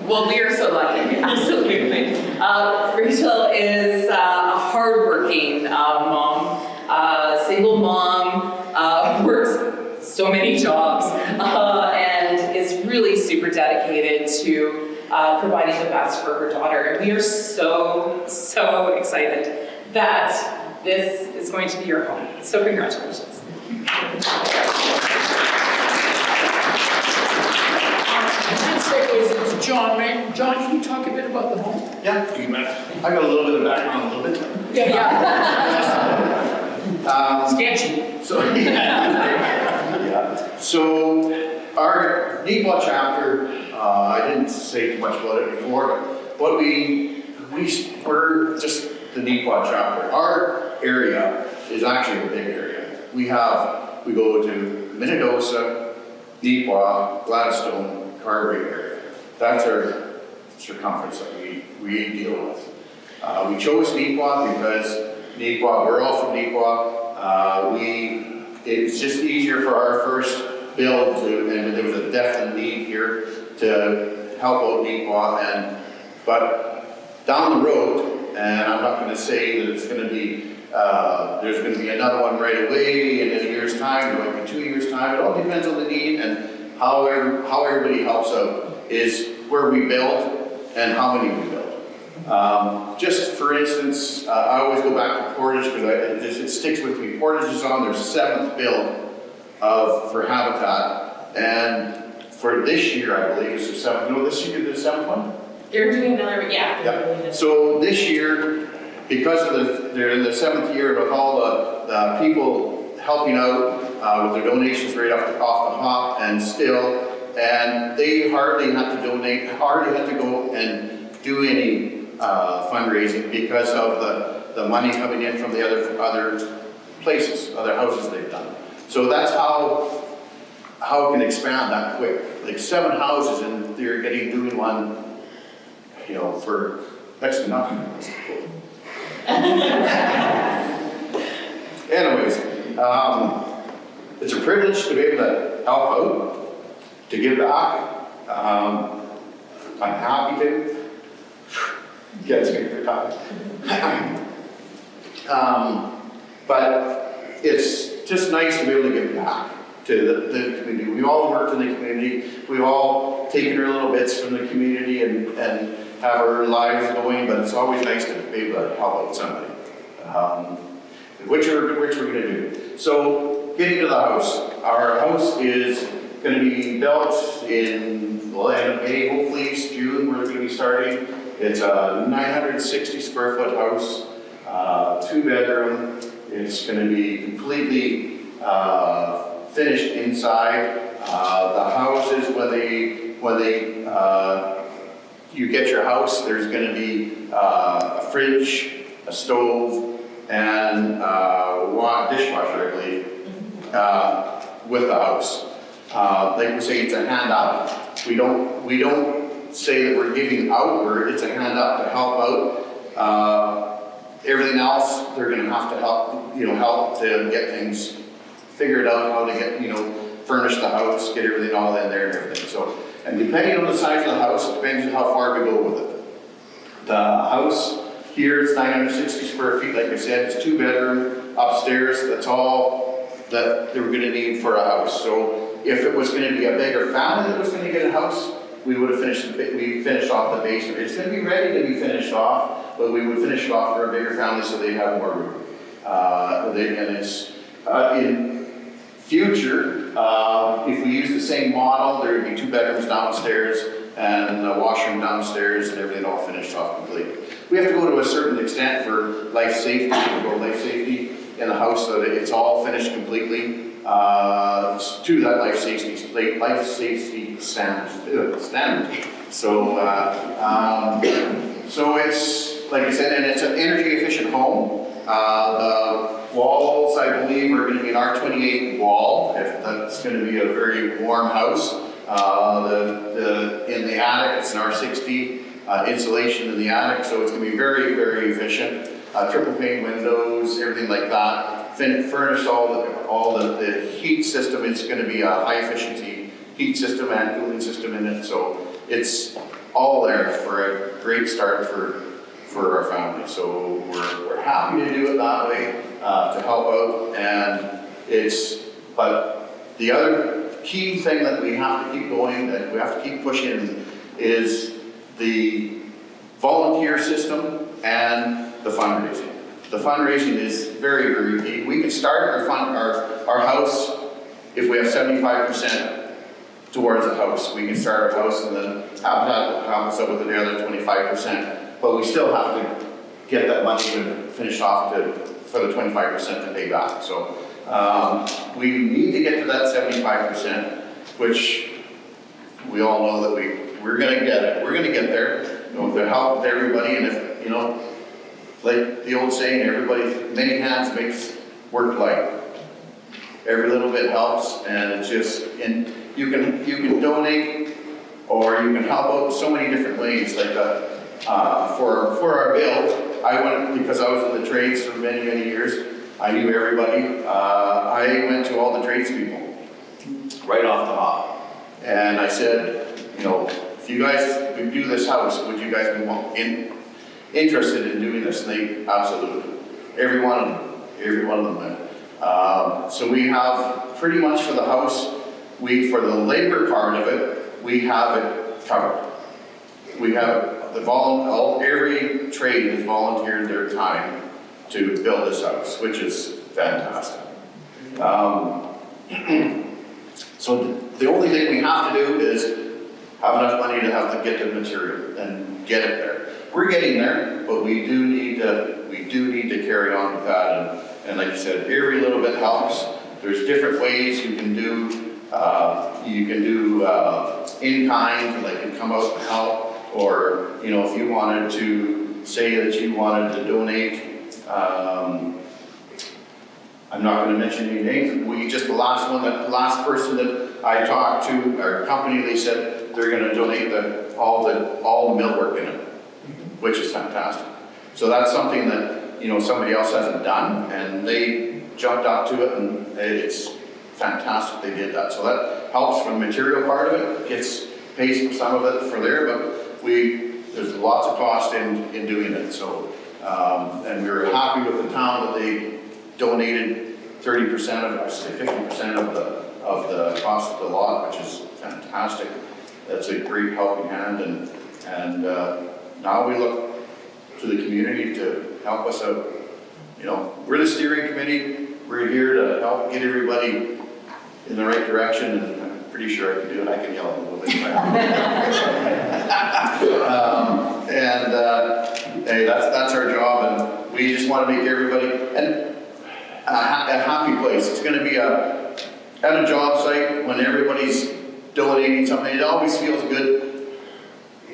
Well, we are so lucky, absolutely. Rachel is a hardworking mom, single mom, works so many jobs, and really super dedicated to providing the best for her daughter. And we are so, so excited that this is going to be your home. So congratulations. That segues into John, man. John, can you talk a bit about the home? Yeah, I got a little bit of background, a little bit. Sketchy. So, yeah. So our Neepawa chapter, I didn't say too much about it before, but what we're just the Neepawa chapter. Our area is actually a big area. We go to Minnedosa, Neepawa, Gladstone, Carberry area. That's our circumference that we deal with. We chose Neepawa because Neepawa, we're all from Neepawa. It's just easier for our first build and there was a definite need here to help out Neepawa. But down the road, and I'm not going to say that it's going to be, there's going to be another one right away in a year's time, or maybe 2 years' time. It all depends on the need and how everybody helps out is where we build and how many we build. Just for instance, I always go back to Portage because it sticks with me. Portage is on their 7th build for Habitat, and for this year, I believe, is their 7th. No, this year, the 7th one? They're doing another, yeah. So this year, because they're in the 7th year with all the people helping out with their donations right off the hop, and they hardly had to donate, hardly had to go and do any fundraising because of the money coming in from the other places, other houses they've done. So that's how it can expand that quick. Like 7 houses and they're doing one, for next to nothing. Anyways, it's a privilege to be able to help out, to give back. I'm happy to. Gets me every time. But it's just nice to be able to give back to the community. We all worked in the community. We've all taken our little bits from the community and have our lives going, but it's always nice to be able to help out somebody. Which we're going to do. So, getting to the house. Our house is going to be built in the end of May, hopefully June, we're going to be starting. It's a 960 square foot house, 2-bedroom. It's going to be completely finished inside. The houses, when you get your house, there's going to be a fridge, a stove, and one dishwasher, I believe, with the house. Like we say, it's a hand up. We don't say that we're giving out, it's a hand up to help out. Everything else, they're going to have to help to get things figured out, how to get, furnish the house, get everything all in there and everything. So, and depending on the size of the house, it depends on how far we go with it. The house here is 960 square feet, like I said, it's 2-bedroom, upstairs, that's all that they were going to need for a house. So if it was going to be a bigger family that was going to get a house, we would have finished off the basement. It's going to be ready to be finished off, but we would finish it off for a bigger family so they'd have more room. And it's in future, if we use the same model, there would be 2 bedrooms downstairs and a washroom downstairs and everything all finished off completely. We have to go to a certain extent for life safety, in the house so that it's all finished completely. To that life safety standard. So it's, like I said, and it's an energy efficient home. The walls, I believe, are going to be an R28 wall, if that's going to be a very warm house. In the attic, it's an R60 insulation in the attic, so it's going to be very, very efficient. Triple pane windows, everything like that. Furnish all the heat system. It's going to be a high efficiency heat system and cooling system in it. So it's all there for a great start for our family. So we're happy to do it that way to help out. And but the other key thing that we have to keep going, that we have to keep pushing, is the volunteer system and the fundraising. The fundraising is very, very key. We can start our house if we have 75% towards a house. We can start our house and then Habitat will help us out with the other 25%. But we still have to get that money to finish off for the 25% to pay back. So we need to get to that 75%, which we all know that we're going to get it. We're going to get there, with the help of everybody. And if, like the old saying, many hands makes work light. Every little bit helps, and it's just, and you can donate, or you can help out in so many different ways. Like for our bill, I went, because I was in the trades for many, many years. I knew everybody. I went to all the tradespeople right off the hop, and I said, if you guys would do this house, would you guys be interested in doing this? And they absolutely, every one of them went. So we have pretty much for the house, for the labor part of it, we have it covered. We have every trade has volunteered their time to build this house, which is fantastic. So the only thing we have to do is have enough money to get the material and get it there. We're getting there, but we do need to carry on with that. And like I said, every little bit helps. There's different ways you can do. In kind, like you come out and help, or if you wanted to say that you wanted to donate. I'm not going to mention any names. The last person that I talked to, our company, they said they're going to donate all the millwork in it, which is fantastic. So that's something that somebody else hasn't done, and they jumped up to it, and it's fantastic they did that. So that helps from the material part of it. Pays for some of it for there, but there's lots of cost in doing it. So and we were happy with the town that they donated 30% of, 50% of the cost of the lot, which is fantastic. That's a great helping hand, and now we look to the community to help us out. We're the steering committee. We're here to help get everybody in the right direction, and I'm pretty sure I can do it. I can yell a little bit. Hey, that's our job, and we just want to make everybody a happy place. It's going to be at a job site when everybody's donating something. It always feels good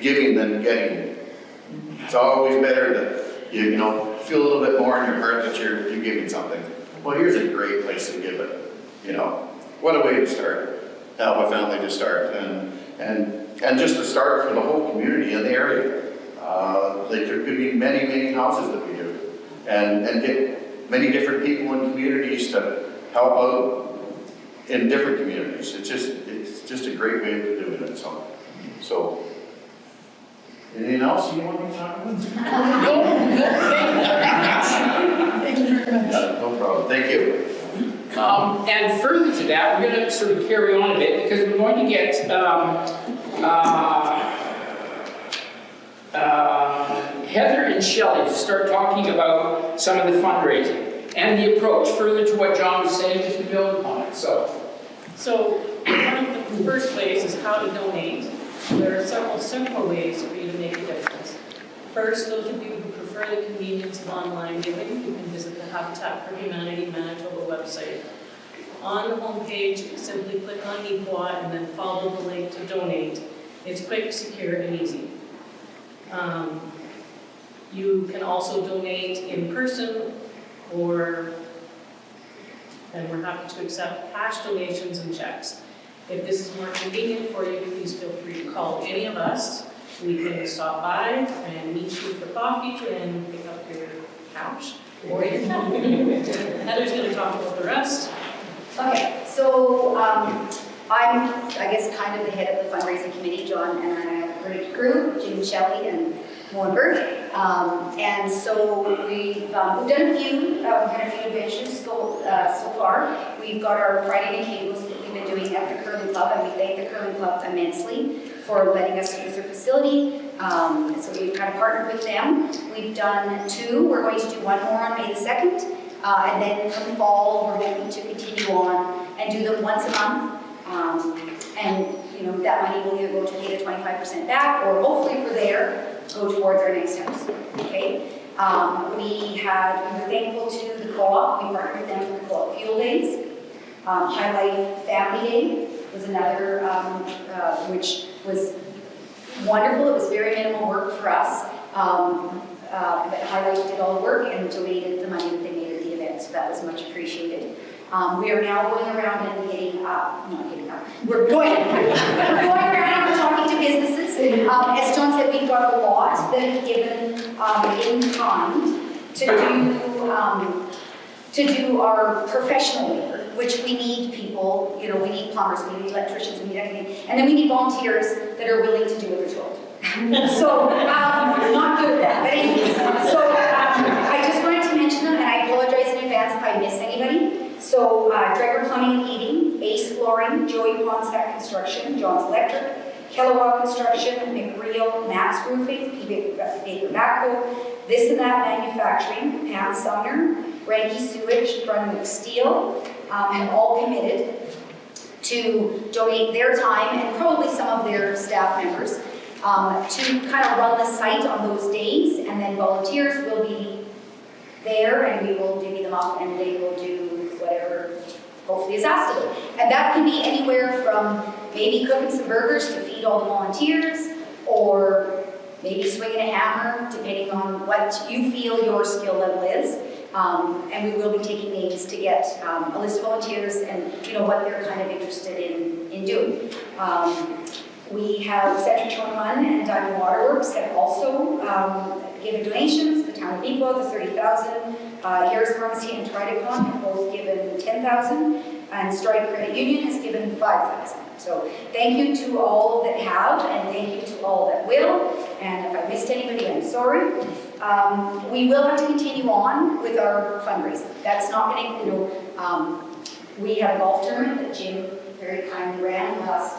giving than getting. It's always better to feel a little bit more in your heart that you're giving something. Well, here's a great place to give it. What a way to start. Help a family to start, and just to start for the whole community in the area. There could be many, many houses that we do, and get many different people in communities to help out in different communities. It's just a great way of doing it. So. Anything else you want me to talk about? Thank you very much. No problem. Thank you. And further to that, we're going to sort of carry on a bit because we're going to get Heather and Shelley to start talking about some of the fundraising and the approach, further to what John was saying, just to build upon it. So one of the first ways is how to donate. There are several simple ways for you to make a difference. First, those of you who prefer the convenience of online giving, you can visit the Habitat for Humanity Manitoba website. On the homepage, simply click on Neepawa and then follow the link to donate. It's quick, secure, and easy. You can also donate in person, and we're happy to accept cash donations and checks. If this is more convenient for you, please feel free to call any of us. We can stop by and meet you for coffee and pick up your couch or your check. Heather's going to talk about the rest. Okay, so I'm, I guess, kind of the head of the fundraising committee. John and I have a great crew, Jim, Shelley, and Moen Berg. And so we've done a few adventures so far. We've got our Friday night tables that we've been doing doing at the Curling Club, and we thank the Curling Club immensely for letting us use their facility. So we've kind of partnered with them. We've done 2. We're going to do 1 more on May the 2nd. And then come fall, we're hoping to continue on and do them once a month. And that money will either go to pay the 25% back, or hopefully if we're there, go towards our next house. Okay. We were thankful to the co-op. We partnered with them for the co-op fuel days. High Life Family Day was another, which was wonderful. It was very minimal work for us. But High Life did all the work and donated the money that they made at the event, so that was much appreciated. We are now going around and we're going around and talking to businesses. As John said, we've got a lot that have given in kind to do our professional labor, which we need people, we need plumbers, we need electricians, we need everything. And then we need volunteers that are willing to do what they're told. So, not good at that, but anyways. So, I just wanted to mention them, and I apologize in advance if I miss anybody. So, Dreger Plumbing and Heating, Ace Flooring, Joey Ponsack Construction, John's Electric, Kellowatt Construction, McReal, Matt's Roofing, Baker Backhoe, This and That Manufacturing, Pan Sumner, Ranky Sewage, Brunswick Steel, have all committed to donate their time and probably some of their staff members to kind of run the site on those days, and then volunteers will be there and we will divvy them up and they will do whatever hopefully is asked of them. And that can be anywhere from maybe cooking some burgers to feed all the volunteers, or maybe swinging a hammer, depending on what you feel your skill level is. And we will be taking names to get a list of volunteers and what they're kind of interested in doing. We have Central Chonwan and Diamond Waterworks have also given donations. The town of Neepawa, the 30,000. Harris Pharmacy and Tridacon have both given 10,000, and Stride Credit Union has given 5,000. So thank you to all that have, and thank you to all that will. And if I missed anybody, I'm sorry. We will have to continue on with our fundraising. That's not going to, we had a golf tournament that Jim very kindly ran last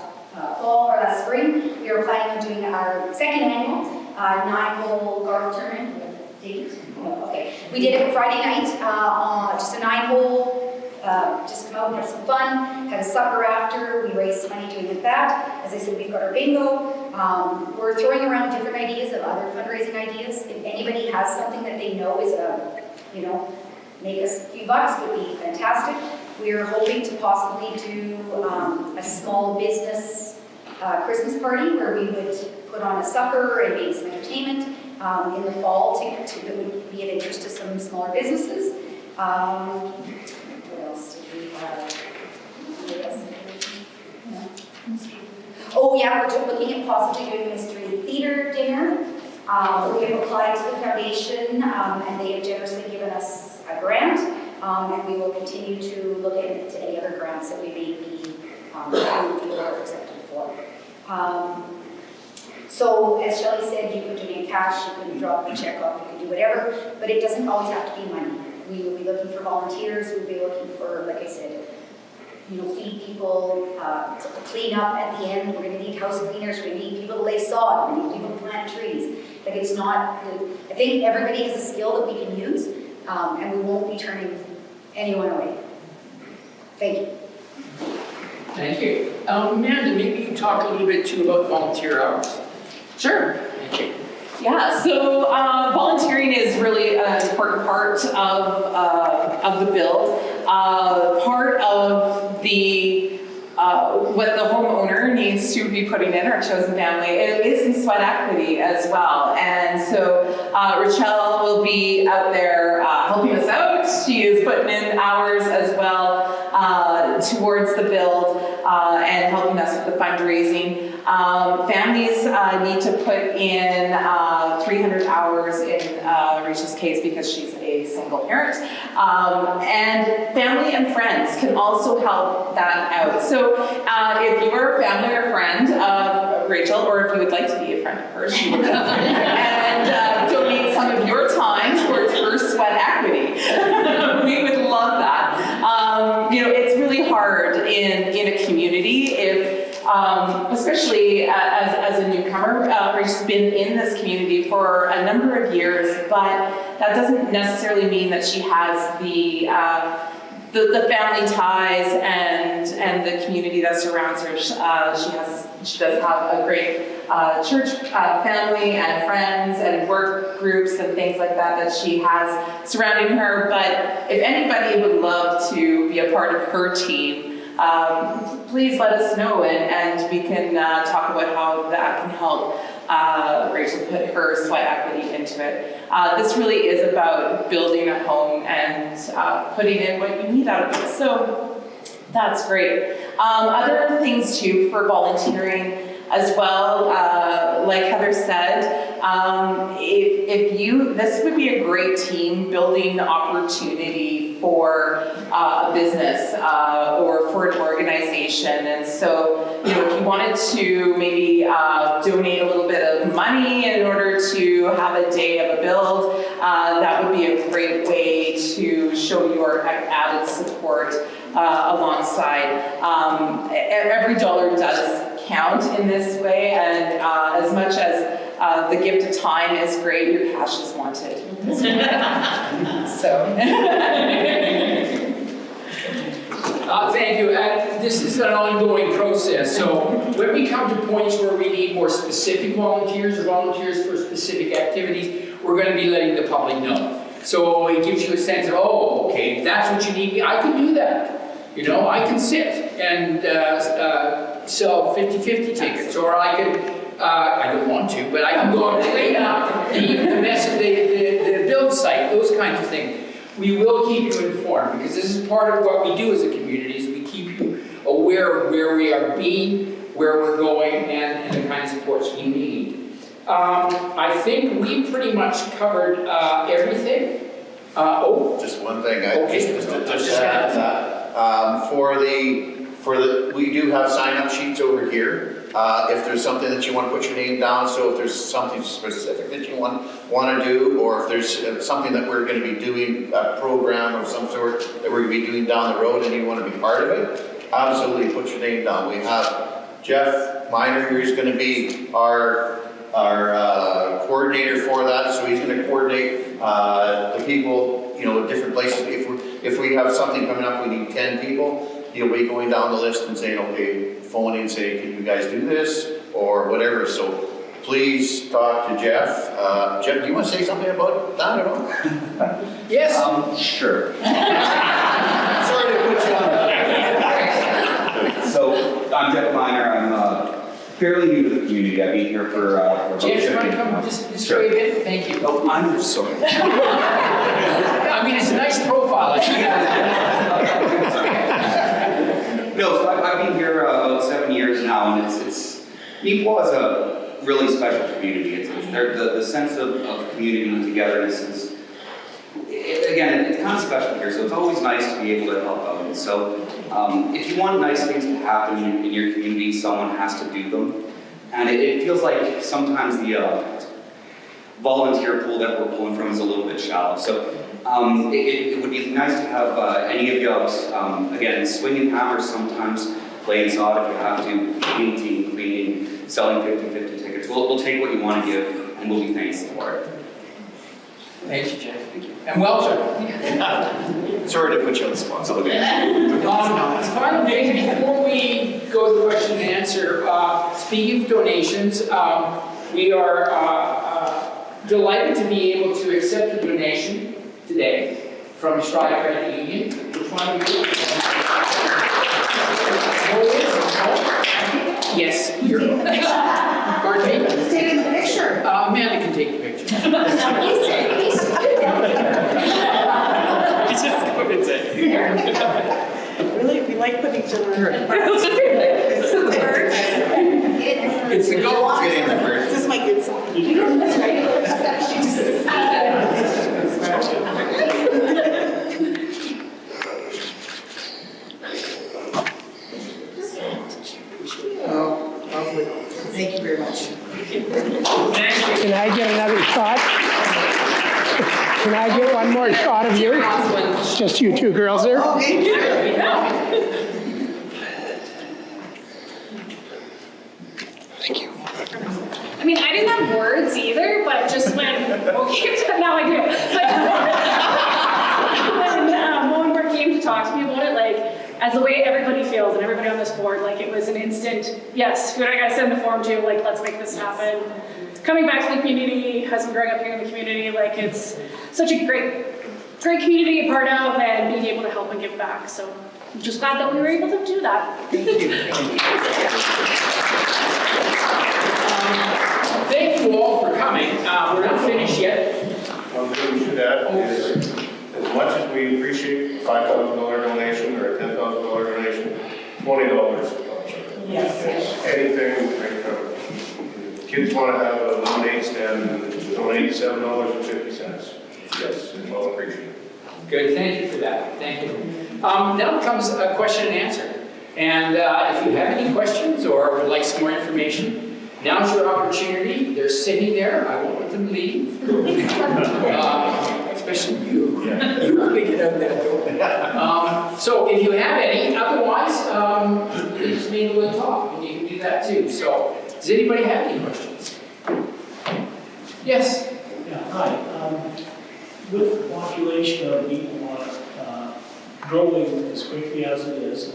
spring. We are planning on doing our second annual 9-hole golf tournament. Date? Okay. We did it Friday night on just a 9-hole. Just come out and have some fun. Had a supper after. We raised some money doing that. As I said, we've got our bingo. We're throwing around different ideas of other fundraising ideas. If anybody has something that they know is make us a few bucks, would be fantastic. We are hoping to possibly do a small business Christmas party where we would put on a supper and maybe some entertainment in the fall that would be of interest to some smaller businesses. What else did we have? Oh yeah, we're looking at possibly doing a mystery theater dinner. We have applied to the foundation and they have generously given us a grant, and we will continue to look into any other grants that we may be approved or accepted for. So as Shelley said, you can donate cash, you can drop a check off, you can do whatever, but it doesn't always have to be money. We will be looking for volunteers, we'll be looking for, like I said, feed people, clean up at the end. We're going to need house cleaners, we're going to need people to lay sod, we're going to need people to plant trees. Like it's not, I think everybody has a skill that we can use, and we won't be turning anyone away. Thank you. Thank you. Amanda, maybe you talk a little bit too about volunteer hours. Sure. Thank you. Yeah, so volunteering is really an important part of the build. Part of the what the homeowner needs to be putting in, our chosen family, it is some sweat equity as well. And so Rochelle will be out there helping us out. She is putting in hours as well towards the build and helping us with the fundraising. Families need to put in 300 hours in Rachel's case because she's a single parent. And family and friends can also help that out. So if you are a family or friend of Rachel, or if you would like to be a friend of hers, and donate some of your time towards her sweat equity, we would love that. It's really hard in a community especially as a newcomer. Rachel's been in this community for a number of years, but that doesn't necessarily mean that she has the family ties and the community that surrounds her. She does have a great church family and friends and work groups and things like that she has surrounding her. But if anybody would love to be a part of her team, please let us know and we can talk about how that can help Rachel put her sweat equity into it. This really is about building a home and putting in what you need out of it. So that's great. Other things too for volunteering as well, like Heather said, this would be a great team building opportunity for a business or for an organization. And so, if you wanted to maybe donate a little bit of money in order to have a day of a build, that would be a great way to show your added support alongside. Every dollar does count in this way, and as much as the gift of time is great, your cash is wanted. So. Thank you. And this is an ongoing process. So when we come to points where we need more specific volunteers or volunteers for specific activities, we're going to be letting the public know. So it gives you a sense of, oh, okay, that's what you need. I can do that. I can sit and sell 50-50 tickets, or I could, I don't want to, but I can go and clean up the build site, those kinds of things. We will keep you informed, because this is part of what we do as a community, is we keep you aware of where we are being, where we're going, and the kind of supports we need. I think we pretty much covered everything. Just one thing, just to add to that. We do have sign-up sheets over here. If there's something that you want to put your name down, so if there's something specific that you want to do, or if there's something that we're going to be doing, a program of some sort that we're going to be doing down the road and you want to be part of it, absolutely put your name down. We have Jeff Miner, who's going to be our coordinator for that, so he's going to coordinate the people, at different places. If we have something coming up, we need 10 people. He'll be going down the list and saying, okay, phoning and saying, can you guys do this or whatever. So please talk to Jeff. Jeff, do you want to say something about that at all? Yes. Sure. Sorry to put you on. So I'm Jeff Miner. I'm fairly new to the community. I've been here for about Jeff, you want to 15 come just wave in? Thank you. Oh, I'm sorry. I mean, it's a nice profile. No, so I've been here about 7 years now, and it's Neepawa is a really special community. It's the sense of community and togetherness is, again, it's kind of special here, so it's always nice to be able to help out. And so if you want nice things to happen in your community, someone has to do them. And it feels like sometimes the volunteer pool that we're pulling from is a little bit shallow. So it would be nice to have any of you out, again, swinging hammers sometimes, playing sod if you have to, painting, cleaning, selling 50-50 tickets. We'll take what you want to give, and we'll be thankful for it. Thank you, Jeff. Thank you. And welcome. Sorry to put you on the spot. Okay. Final thing, before we go to the question and answer, speaking of donations, we are delighted to be able to accept the donation today from Stride Credit Union. Which one of you? Yes, you're. Pardon me? Who's taking the picture? Amanda can take the picture. Just go and say. Really, we like putting each other in. It's the goal. This is my good song. Thank you very much. Can I get another shot? Can I get one more shot of you? Just you two girls there? mean, I didn't have words either, but just when, now I do. But when Moenberg came to talk to me about it, like, as the way everybody feels and everybody on this board, like it was an instant, yes, who do I gotta send the form to? Like, let's make this happen. Coming back to the community, has been growing up here in the community, like it's such a great community to be part of and being able to help and give back. So I'm just glad that we were able to do that. Thank you. Thank you all for coming. We're not finished yet. One thing we should add is, as much as we appreciate a $5,000 donation or a $10,000 donation, $20. Yes. Anything, right from, kids want to have a lemonade stand, donate $7.50. Yes, it's well appreciated. Good, thank you for that. Thank you. Now comes a question and answer. And if you have any questions or would like some more information, now's your opportunity. They're sitting there. I won't let them leave. Especially you. Yeah. You want to get out that door. So if you have any, otherwise, you just need to talk, and you can do that too. So does anybody have any questions? Yes? Yeah, hi. With the population of Neepawa growing as quickly as it is,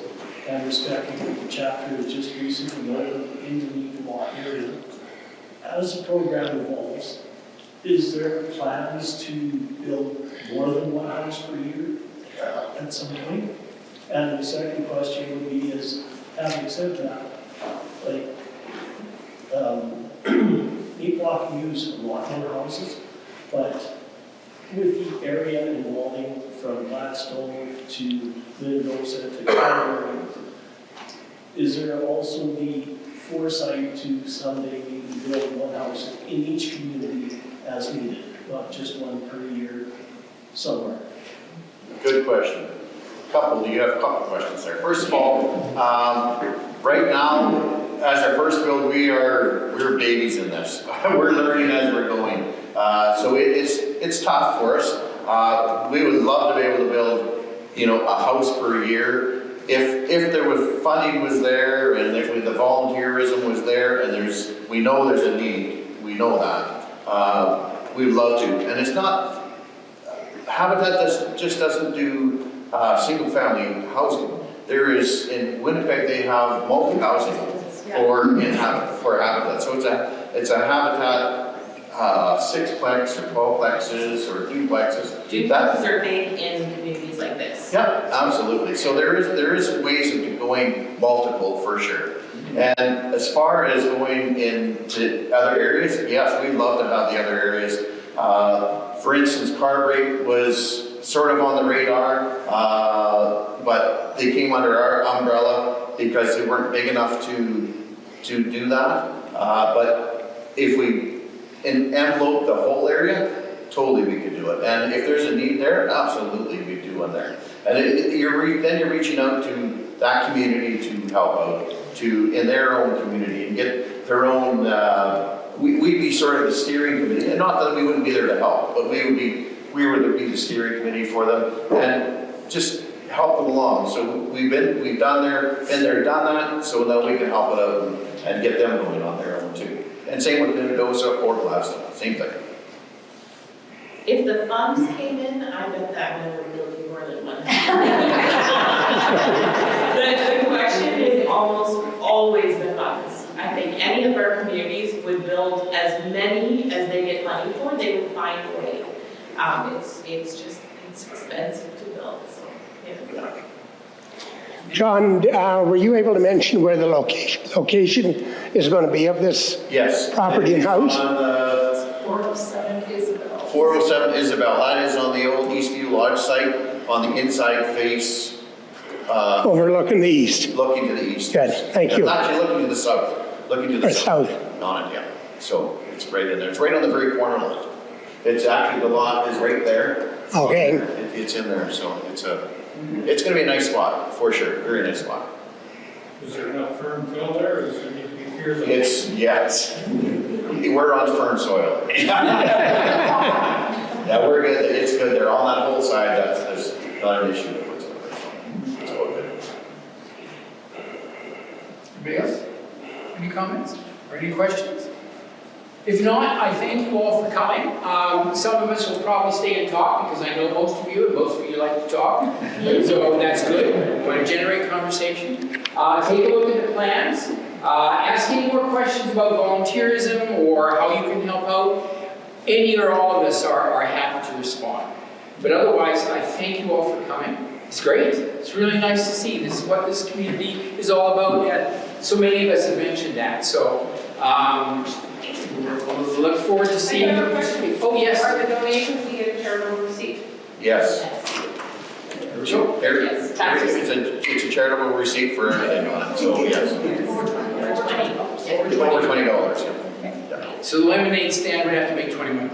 and respecting that the chapter has just recently opened in the Neepawa area, as the program evolves, is there plans to build more than one house per year at some point? And the second question would be is, having said that, like, Neepawa can use a lot more houses, but with the area evolving from Gladstone to Minnesota to Calgary, is there also the foresight to someday maybe build one house in each community as needed, not just one per year somewhere? Good question. You have a couple questions there. First of all, right now, as our first build, we're babies in this. We're learning as we're going. So it's tough for us. We would love to be able to build, a house per year. If there was funding was there, and if the volunteerism was there, and we know there's a need, we know that. We'd love to. And it's not, Habitat just doesn't do single family housing. There is, in Winnipeg, they have multi-housing for Habitat. So it's a Habitat sixplex or 12plexes or duplexes. Duplexes are big in communities like this. Yeah, absolutely. So there is ways of going multiple for sure. And as far as going into other areas, yes, we'd love to have the other areas. For instance, Cartwright was sort of on the radar, but they came under our umbrella because they weren't big enough to do that. But if we envelope the whole area, totally we could do it. And if there's a need there, absolutely we do one there. And then you're reaching out to that community to help out, in their own community and get their own. We'd be sort of the steering committee, and not that we wouldn't be there to help, but we would be the steering committee for them and just help them along. So we've done there, done that. So now we can help it out and get them going on their own too. And same with Minnesota or Gladstone, same thing. If the funds came in, I bet that one would really be more than one. The question is almost always the funds. I think any of our communities would build as many as they get money for, they would find a way. It's expensive to build, so yeah. John, were you able to mention where the location is going to be of this property and house? On 407 Isabel. 407 Isabel. That is on the old Eastview Lodge site on the inside face. Overlooking the east. Looking to the east. Good, thank you. Actually looking to the south. Looking to the south. On it, yeah. So it's right in there. It's right on the very corner lot. It's actually, the lot is right there. Okay. It's in there, so it's going to be a nice spot, for sure. Very nice spot. Is there enough firm fill there, or does there need to be piers? Yes. We're on firm soil. Yeah, we're good. It's good. They're on that whole side. There's not an issue whatsoever. It's all good. Anybody else? Any comments or any questions? If not, I thank you all for coming. Some of us will probably stay and talk because I know most of you, and most of you like to talk. So that's good. We want to generate conversation. Take a look at the plans. Ask any more questions about volunteerism or how you can help out. Any or all of us are happy to respond. But otherwise, I thank you all for coming. It's great. It's really nice to see. This is what this community is all about, and so many of us have mentioned that. So, we'll look forward to seeing you. Oh, yes. Are the donations we get a charitable receipt? Yes. Sure. Yes, taxes. It's a charitable receipt for everything on it, so yes. Over $20. So the lemonade stand would have to make $21.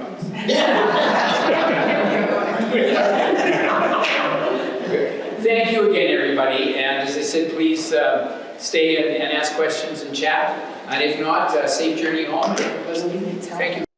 Thank you again, everybody. And as I said, please stay and ask questions and chat. And if not, safe journey home. Thank you.